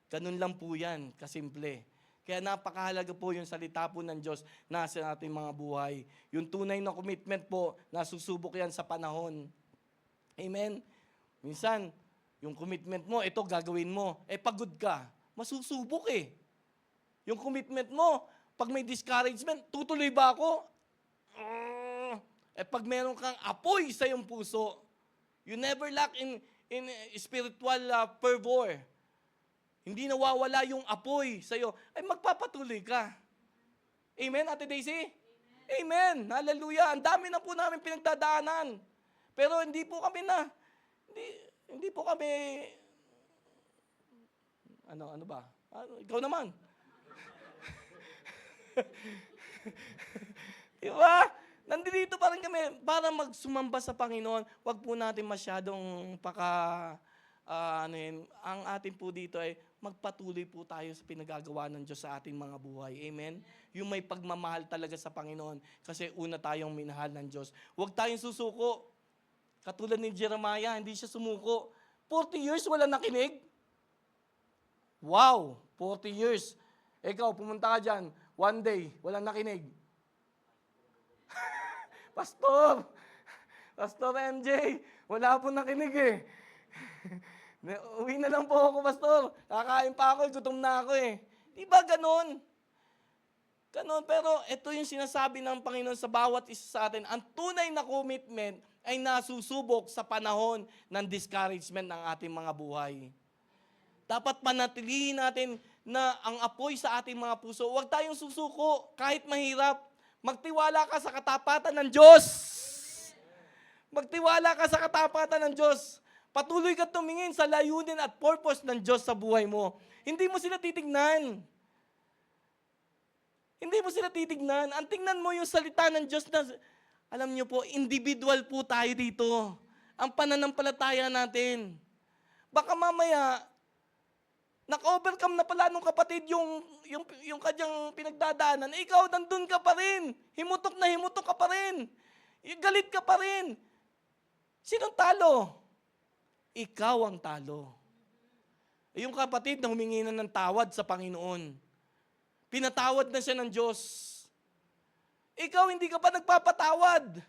Ganun lang po yan, kasimple. Kaya napakahalaga po yung salita po ng Diyos na sa ating mga buhay. Yung tunay na commitment po, nasusubok yan sa panahon. Amen? Minsan, yung commitment mo, ito gagawin mo. Pagod ka, masusubok eh. Yung commitment mo, pag may discouragement, tutuloy ba ako? Pag meron kang apoy sa iyong puso, you never lack in spiritual fervor. Hindi nawawala yung apoy sa iyo, ay magpapatuloy ka. Amen, Ate Daisy? Amen. Hallelujah. Ang dami na po namin pinagdadaanan. Pero hindi po kami hindi po kami, ano ba? Ikaw naman. Diba? Nandito pa rin kami para magsumamba sa Panginoon. Huwag po natin masyadong ang atin po dito ay magpatuloy po tayo sa pinagagawa ng Diyos sa ating mga buhay. Amen? Yung may pagmamahal talaga sa Panginoon kasi una tayong minahal ng Diyos. Huwag tayong susuko. Katulad ni Jeremiah, hindi siya sumuko. 40 years wala nakinig? Wow! 40 years. Ikaw, pumunta ka dyan, one day, walang nakinig. Pastor MJ, wala po nakinig eh. Uwi na lang po ako, Pastor. Kakain pa ako, gutom na ako eh. Di ba ganon? Ganon, pero ito yung sinasabi ng Panginoon sa bawat isa sa atin. Ang tunay na commitment ay nasusubok sa panahon ng discouragement ng ating mga buhay. Dapat panatilihin natin na ang apoy sa ating mga puso. Huwag tayong susuko kahit mahirap. Magtiwala ka sa katapatan ng Diyos. Magtiwala ka sa katapatan ng Diyos. Patuloy ka tumingin sa layunin at purpose ng Diyos sa buhay mo. Hindi mo sila titignan. Hindi mo sila titignan. Ang tingnan mo yung salita ng Diyos na, alam niyo po, individual po tayo dito. Ang pananampalataya natin. Baka mamaya, naka-overcome na pala nung kapatid yung kanyang pinagdadaanan. Ikaw, nandun ka pa rin. Himutok na himutok ka pa rin. Galit ka pa rin. Sinong talo? Ikaw ang talo. Yung kapatid na humingi na ng tawad sa Panginoon. Pinatawad na siya ng Diyos. Ikaw, hindi ka pa nagpapatawad.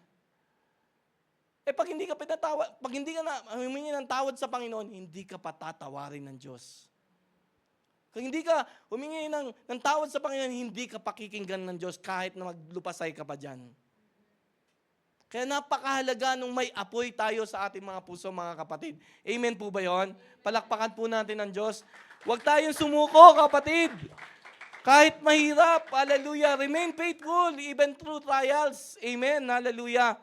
Pag hindi ka pinatawad, pag hindi ka na humingi ng tawad sa Panginoon, hindi ka patatawarin ng Diyos. Kung hindi ka humingi ng tawad sa Panginoon, hindi ka pakikinggan ng Diyos kahit na maglupasay ka pa dyan. Kaya napakahalaga nung may apoy tayo sa ating mga puso, mga kapatid. Amen po ba yun? Palakpakan po natin ng Diyos. Huwag tayong sumuko, kapatid. Kahit mahirap, hallelujah, remain faithful even through trials. Amen, hallelujah.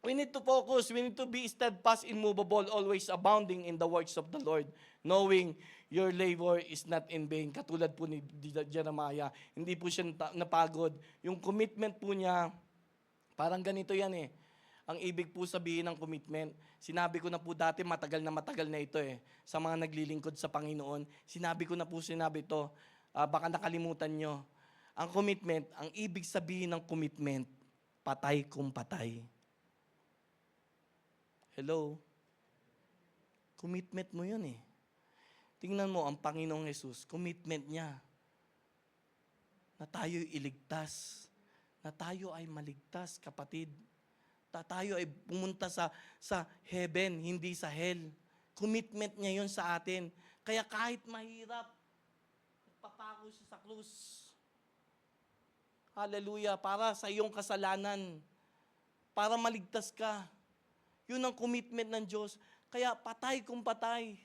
We need to focus, we need to be steadfast, immovable, always abounding in the works of the Lord, knowing your labor is not in vain. Katulad po ni Jeremiah, hindi po siya napagod. Yung commitment po niya, parang ganito yan eh. Ang ibig po sabihin ng commitment, sinabi ko na po dati, matagal na ito eh. Sa mga naglilingkod sa Panginoon, sinabi ito. Baka nakalimutan nyo. Ang commitment, ang ibig sabihin ng commitment, patay kung patay. Hello? Commitment mo yun eh. Tingnan mo, ang Panginoong Jesus, commitment niya na tayo'y iligtas. Na tayo ay maligtas, kapatid. Tayo ay pumunta sa heaven, hindi sa hell. Commitment niya yun sa atin. Kaya kahit mahirap, papako siya sa krus. Hallelujah, para sa iyong kasalanan. Para maligtas ka. Yun ang commitment ng Diyos. Kaya patay kung patay.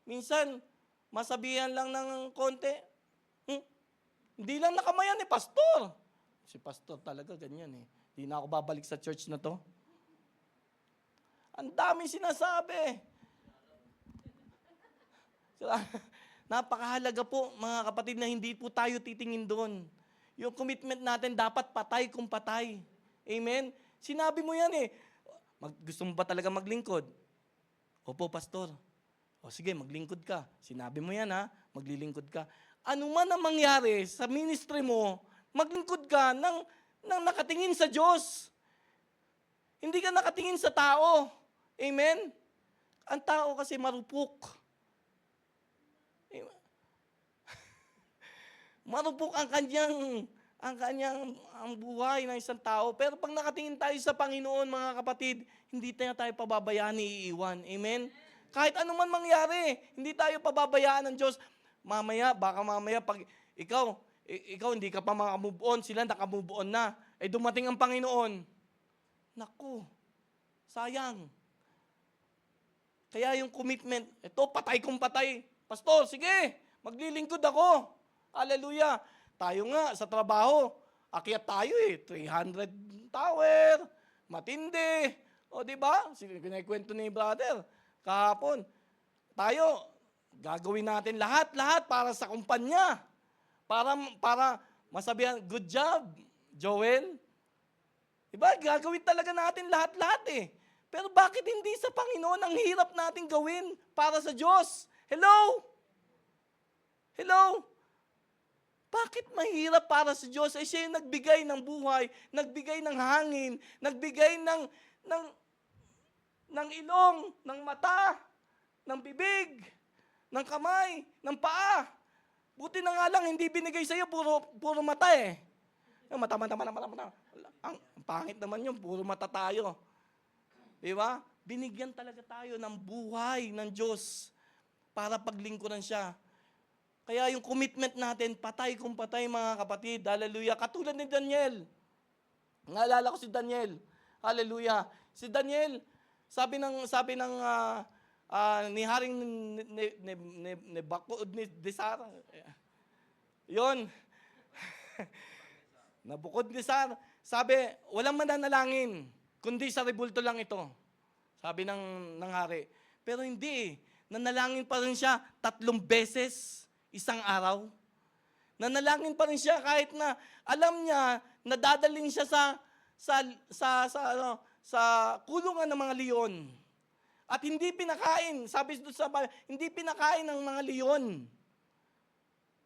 Minsan, masabihan lang ng konti, hindi lang nakamayan ni pastor. Si pastor talaga ganyan eh. Hindi na ako babalik sa church na to. Ang daming sinasabi. Napakahalaga po, mga kapatid, na hindi po tayo titingin doon. Yung commitment natin dapat patay kung patay. Amen? Sinabi mo yan eh. Gusto mo ba talaga maglingkod? Opo, pastor. O sige, maglingkod ka. Sinabi mo yan ha, maglilingkod ka. Ano man ang mangyari sa ministry mo, maglingkod ka nang nakatingin sa Diyos. Hindi ka nakatingin sa tao. Amen? Ang tao kasi marupok. Marupok ang buhay ng isang tao. Pero pag nakatingin tayo sa Panginoon, mga kapatid, hindi tayo pababayaan ni iiwan. Amen? Kahit anuman mangyari, hindi tayo pababayaan ng Diyos. Baka mamaya, pag ikaw hindi ka pa maka-move on, sila naka-move on na. Dumating ang Panginoon. Naku, sayang. Kaya yung commitment, patay kung patay. Pastor, sige, maglilingkod ako. Hallelujah. Tayo nga sa trabaho, akyat tayo 300 tower, matindi. O di ba? Kinikwento ni brother kahapon. Tayo, gagawin natin lahat para sa kumpanya. Para masabihan, good job, Joel. Diba? Gagawin talaga natin lahat Pero bakit hindi sa Panginoon ang hirap natin gawin para sa Diyos? Hello? Bakit mahirap para sa Diyos? Siya yung nagbigay ng buhay, nagbigay ng hangin, nagbigay ng ilong, ng mata, ng bibig, ng kamay, ng paa. Buti na nga lang, hindi binigay sa'yo, puro mata Mata. Ang pangit naman yun, puro mata tayo. Di ba? Binigyan talaga tayo ng buhay ng Diyos para paglingkuran siya. Kaya yung commitment natin, patay kung patay mga kapatid. Hallelujah. Katulad ni Daniel. Naalala ko si Daniel. Hallelujah. Si Daniel, sabi ng ni Haring Nebukadnezar. Yun. Nabukadnezar. Sabi, walang mananalangin, kundi sa rebulto lang ito. Sabi ng hari. Pero hindi nanalangin pa rin siya 3 beses isang araw. Nanalangin pa rin siya kahit na alam niya na dadalhin siya sa kulungan ng mga leon. At hindi pinakain, sabi doon hindi pinakain ng mga leon.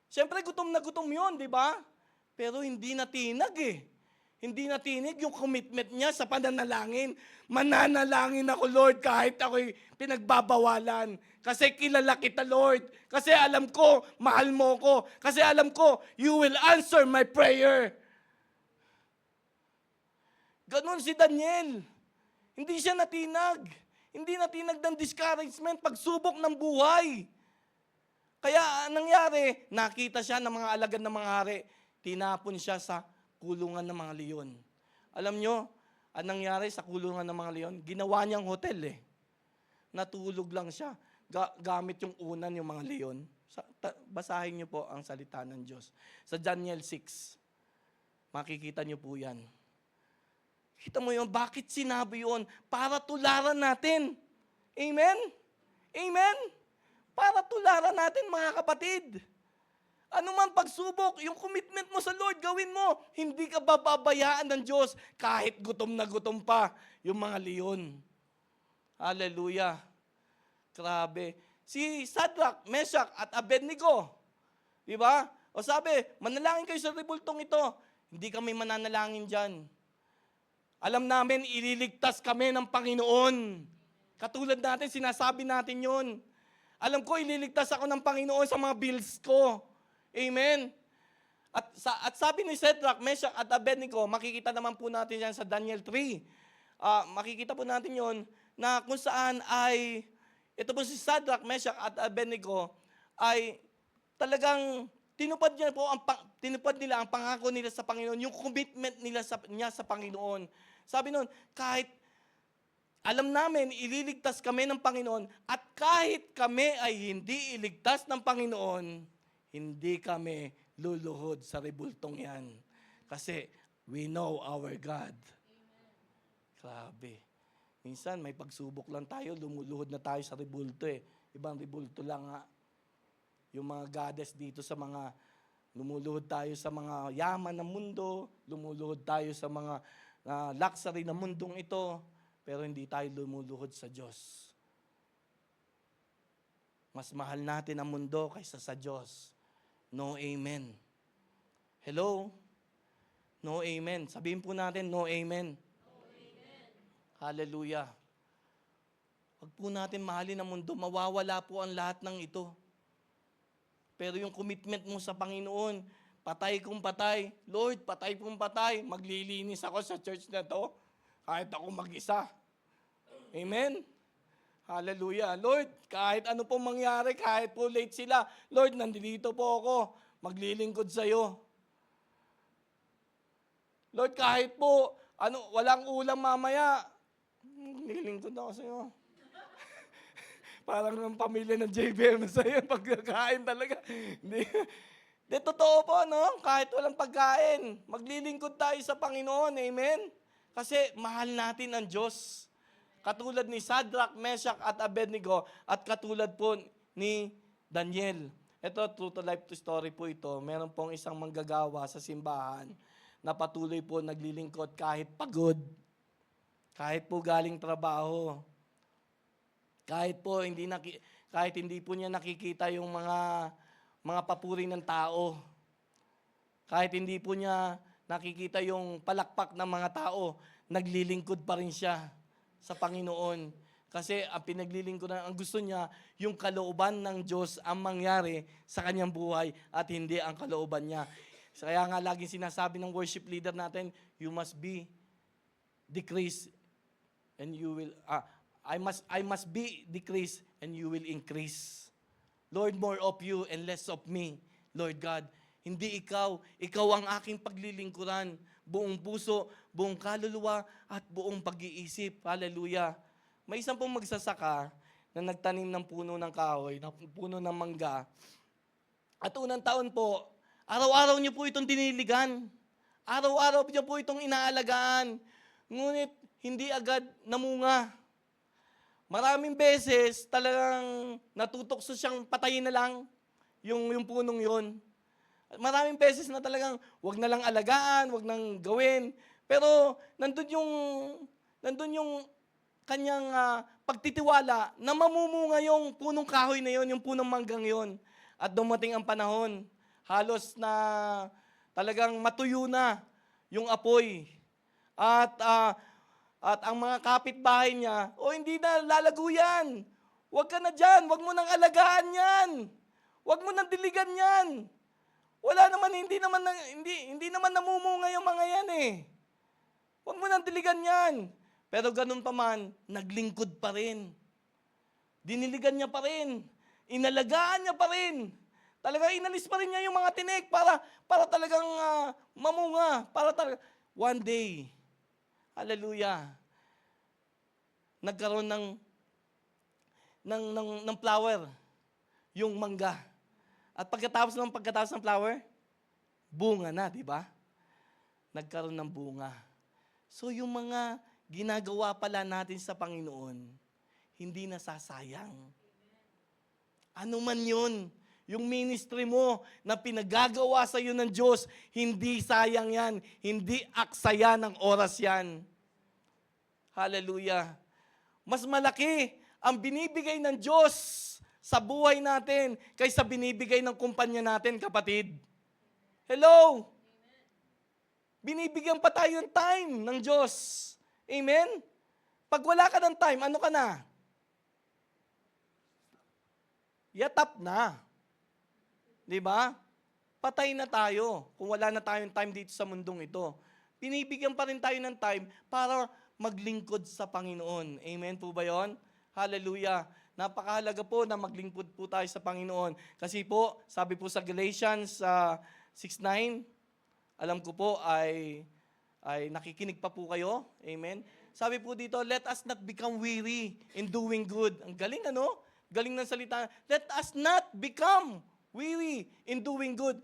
Siyempre gutom na gutom 'yon, di ba? Pero hindi natinag Hindi natinig yung commitment niya sa pananalangin. Mananalangin ako, Lord, kahit ako'y pinagbabawalan. Kasi kilala kita, Lord. Kasi alam ko, mahal mo ko. Kasi alam ko, you will answer my prayer. Ganon si Daniel. Hindi siya natinag. Hindi natinag ng discouragement, pagsubok ng buhay. Kaya nangyari, nakita siya ng mga alagad ng mga hari. Tinapon siya sa kulungan ng mga leon. Alam nyo, ang nangyari sa kulungan ng mga leon, ginawa niyang hotel Natulog lang siya. Gamit yung unan yung mga leon. Basahin niyo po ang salita ng Diyos. Sa Daniel 6, makikita niyo po yan. Kita mo yun, bakit sinabi yun? Para tularan natin. Amen? Amen? Para tularan natin mga kapatid. Ano man pagsubok, yung commitment mo sa Lord, gawin mo. Hindi ka bababayaan ng Diyos kahit gutom na gutom pa yung mga leon. Hallelujah. Grabe. Si Shadrach, Meshach at Abednego. Di ba? O sabi, manalangin kayo sa rebultong ito. Hindi kami mananalangin dyan. Alam namin, ililigtas kami ng Panginoon. Katulad natin, sinasabi natin yun. Alam ko, ililigtas ako ng Panginoon sa mga bills ko. Amen. At sabi ni Shadrach, Meshach at Abednego, makikita naman po natin yan sa Daniel 3. Makikita po natin yon na kung saan ay, ito po si Shadrach, Meshach at Abednego, ay talagang tinupad nila ang pangako nila sa Panginoon, yung commitment niya sa Panginoon. Sabi nun, kahit alam namin, ililigtas kami ng Panginoon, at kahit kami ay hindi iligtas ng Panginoon, hindi kami luluhod sa rebultong yan. Kasi we know our God. Amen. Grabe. Minsan may pagsubok lang tayo, lumuluhod na tayo sa rebulto Ibang rebulto lang nga. Yung mga goddess dito sa mga, lumuluhod tayo sa mga yaman ng mundo, lumuluhod tayo sa mga luxury ng mundong ito, pero hindi tayo lumuluhod sa Diyos. Mas mahal natin ang mundo kaysa sa Diyos. No amen. Hello? No amen. Sabihin po natin, no amen. No amen. Hallelujah. Huwag po natin mahalin ang mundo, mawawala po ang lahat ng ito. Pero yung commitment mo sa Panginoon, patay kung patay. Lord, patay kung patay. Maglilinis ako sa church na to. Kahit ako mag-isa. Amen? Hallelujah. Lord, kahit ano pong mangyari, kahit po late sila, Lord, nandito po ako. Maglilingkod sa iyo. Lord, kahit po walang ulam mamaya, maglilingkod ako sa iyo. Parang ang pamilya ng JBM sa iyo, pagkakain talaga. Hindi. De, totoo po, no? Kahit walang pagkain, maglilingkod tayo sa Panginoon. Amen? Kasi mahal natin ang Diyos. Katulad ni Shadrach, Meshach at Abednego at katulad po ni Daniel. Ito, true to life story po ito. Meron pong isang manggagawa sa simbahan na patuloy po naglilingkod kahit pagod. Kahit po galing trabaho. Kahit hindi po niya nakikita yung mga papuri ng tao. Kahit hindi po niya nakikita yung palakpak ng mga tao, naglilingkod pa rin siya sa Panginoon. Kasi ang pinaglilingkuran, ang gusto niya, yung kalooban ng Diyos ang mangyari sa kanyang buhay at hindi ang kalooban niya. Kaya nga laging sinasabi ng worship leader natin, you must be decreased and you will, I must be decreased and you will increase. Lord, more of you and less of me. Lord God, hindi ikaw ang aking paglilingkuran. Buong puso, buong kaluluwa, at buong pag-iisip. Hallelujah. May isang pong magsasaka na nagtanim ng puno ng kahoy, ng puno ng mangga. At unang taon po, araw-araw niyo po itong diniligan. Araw-araw niyo po itong inaalagaan. Ngunit hindi agad namunga. Maraming beses talagang natutokso siyang patayin na lang yung punong yon. Maraming beses na talagang wag na lang alagaan, wag nang gawin. Pero nandun yung kanyang pagtitiwala na mamumunga yung punong kahoy na yon, yung punong manggang yon. At dumating ang panahon, halos na talagang matuyo na yung apoy. At ang mga kapitbahay niya, hindi na, lalago yan. Huwag ka na dyan, huwag mo nang alagaan yan. Huwag mo nang diligan yan. Wala naman, hindi naman namumunga yung mga yan eh. Huwag mo nang diligan yan. Pero ganun pa man, naglingkod pa rin. Diniligan niya pa rin. Inalagaan niya pa rin. Talagang inalis pa rin niya yung mga tinik para talagang mamunga. One day, hallelujah, nagkaroon ng flower, yung mangga. At pagkatapos ng flower, bunga na, di ba? Nagkaroon ng bunga. So yung mga ginagawa pala natin sa Panginoon, hindi nasasayang. Ano man yun, yung ministry mo na pinagagawa sa iyo ng Diyos, hindi sayang yan, hindi aksaya ng oras yan. Hallelujah. Mas malaki ang binibigay ng Diyos sa buhay natin kaysa binibigay ng kumpanya natin, kapatid. Hello? Binibigyan pa tayo ng time ng Diyos. Amen? Pag wala ka ng time, ano ka na? Yatap na. Di ba? Patay na tayo kung wala na tayong time dito sa mundong ito. Binibigyan pa rin tayo ng time para maglingkod sa Panginoon. Amen po ba yun? Hallelujah. Napakahalaga po na maglingkod po tayo sa Panginoon. Kasi po, sabi po sa Galatians 6:9, alam ko po ay nakikinig pa po kayo. Amen? Sabi po dito, let us not become weary in doing good. Ang galing ano? Galing ng salita. Let us not become weary in doing good.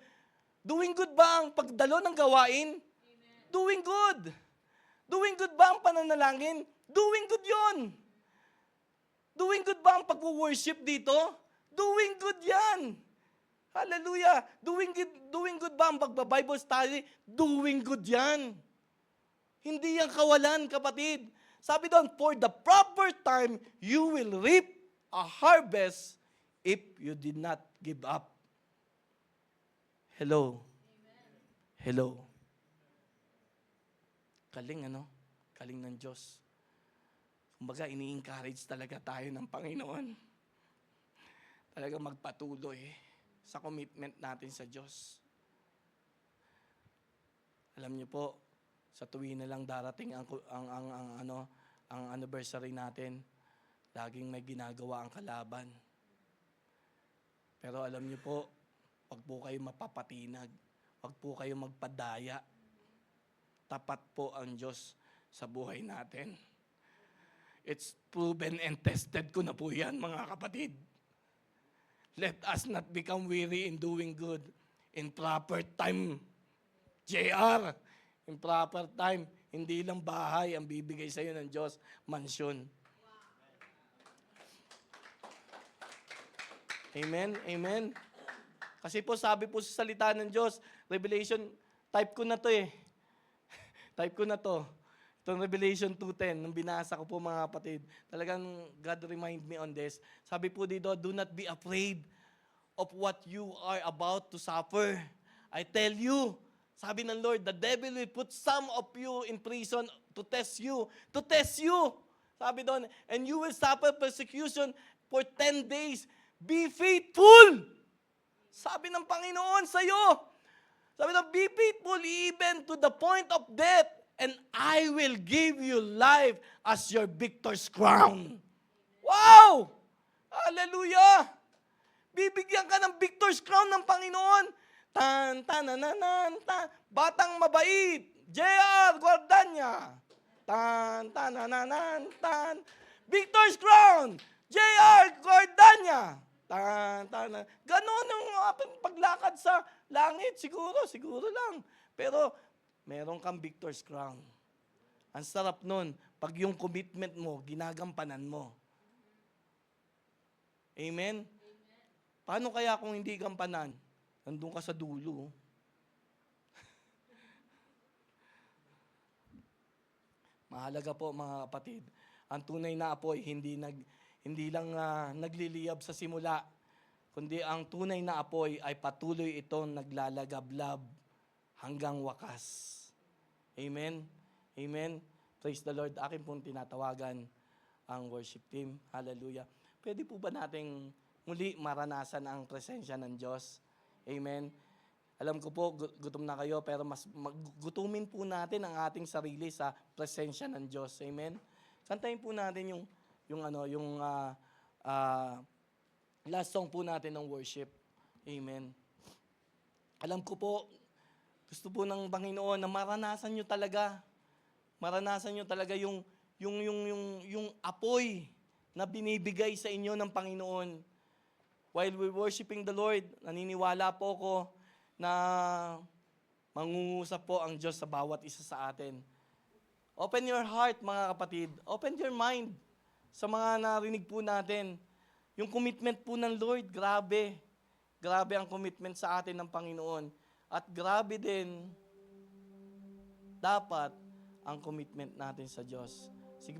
Doing good ba ang pagdalo ng gawain? Amen. Doing good. Doing good ba ang pananalangin? Doing good yun. Doing good ba ang pag-worship dito? Doing good yan. Hallelujah. Doing good ba ang pagba-Bible study? Doing good yan. Hindi yan kawalan, kapatid. Sabi doon, for the proper time, you will reap a harvest if you did not give up. Hello. Amen. Hello. Kaling ano? Kaling ng Diyos. Kumbaga, ini-encourage talaga tayo ng Panginoon. Talaga magpatuloy sa commitment natin sa Diyos. Alam niyo po, sa tuwing na lang darating ang anniversary natin, laging may ginagawa ang kalaban. Pero alam niyo po, wag po kayo mapapatinag, wag po kayo magpadaya. Tapat po ang Diyos sa buhay natin. It's proven and tested ko na po yan, mga kapatid. Let us not become weary in doing good. In proper time, JR, in proper time, hindi lang bahay ang bibigay sa iyo ng Diyos, mansyon. Amen, amen. Kasi po sabi po sa salita ng Diyos, Revelation, type ko na to eh. Type ko na to. Itong Revelation 2:10, nung binasa ko po mga kapatid, talagang God remind me on this. Sabi po dito, do not be afraid of what you are about to suffer. I tell you, sabi ng Lord, the devil will put some of you in prison to test you. To test you. Sabi doon, and you will suffer persecution for 10 days. Be faithful. Sabi ng Panginoon sa'yo. Sabi doon, be faithful even to the point of death, and I will give you life as your victor's crown. Wow! Hallelujah! Bibigyan ka ng victor's crown ng Panginoon. Tan, tanananan, tan. Batang mabait. J.R. Guardania. Tan, tanananan, tan. Victor's crown. J.R. Guardania. Tan, tan. Ganon yung paglakad sa langit. Siguro lang. Pero, meron kang victor's crown. Ang sarap nun, pag yung commitment mo, ginagampanan mo. Amen? Paano kaya kung hindi gampanan? Nandun ka sa dulo. Mahalaga po mga kapatid, ang tunay na apoy hindi lang nagliliyab sa simula, kundi ang tunay na apoy ay patuloy itong naglalagablab hanggang wakas. Amen? Amen? Praise the Lord. Akin pong tinatawagan ang worship team. Hallelujah. Pwede po ba nating muli maranasan ang presensya ng Diyos? Amen? Alam ko po, gutom na kayo, pero mas gutumin po natin ang ating sarili sa presensya ng Diyos. Amen? Kantahin po natin yung last song po natin ng worship. Amen? Alam ko po, gusto po ng Panginoon na maranasan nyo talaga yung apoy na binibigay sa inyo ng Panginoon. While we're worshiping the Lord, naniniwala po ko na mangungusap po ang Diyos sa bawat isa sa atin. Open your heart, mga kapatid. Open your mind sa mga narinig po natin. Yung commitment po ng Lord, grabe. Grabe ang commitment sa atin ng Panginoon. At grabe din, dapat ang commitment natin sa Diyos. Sige po.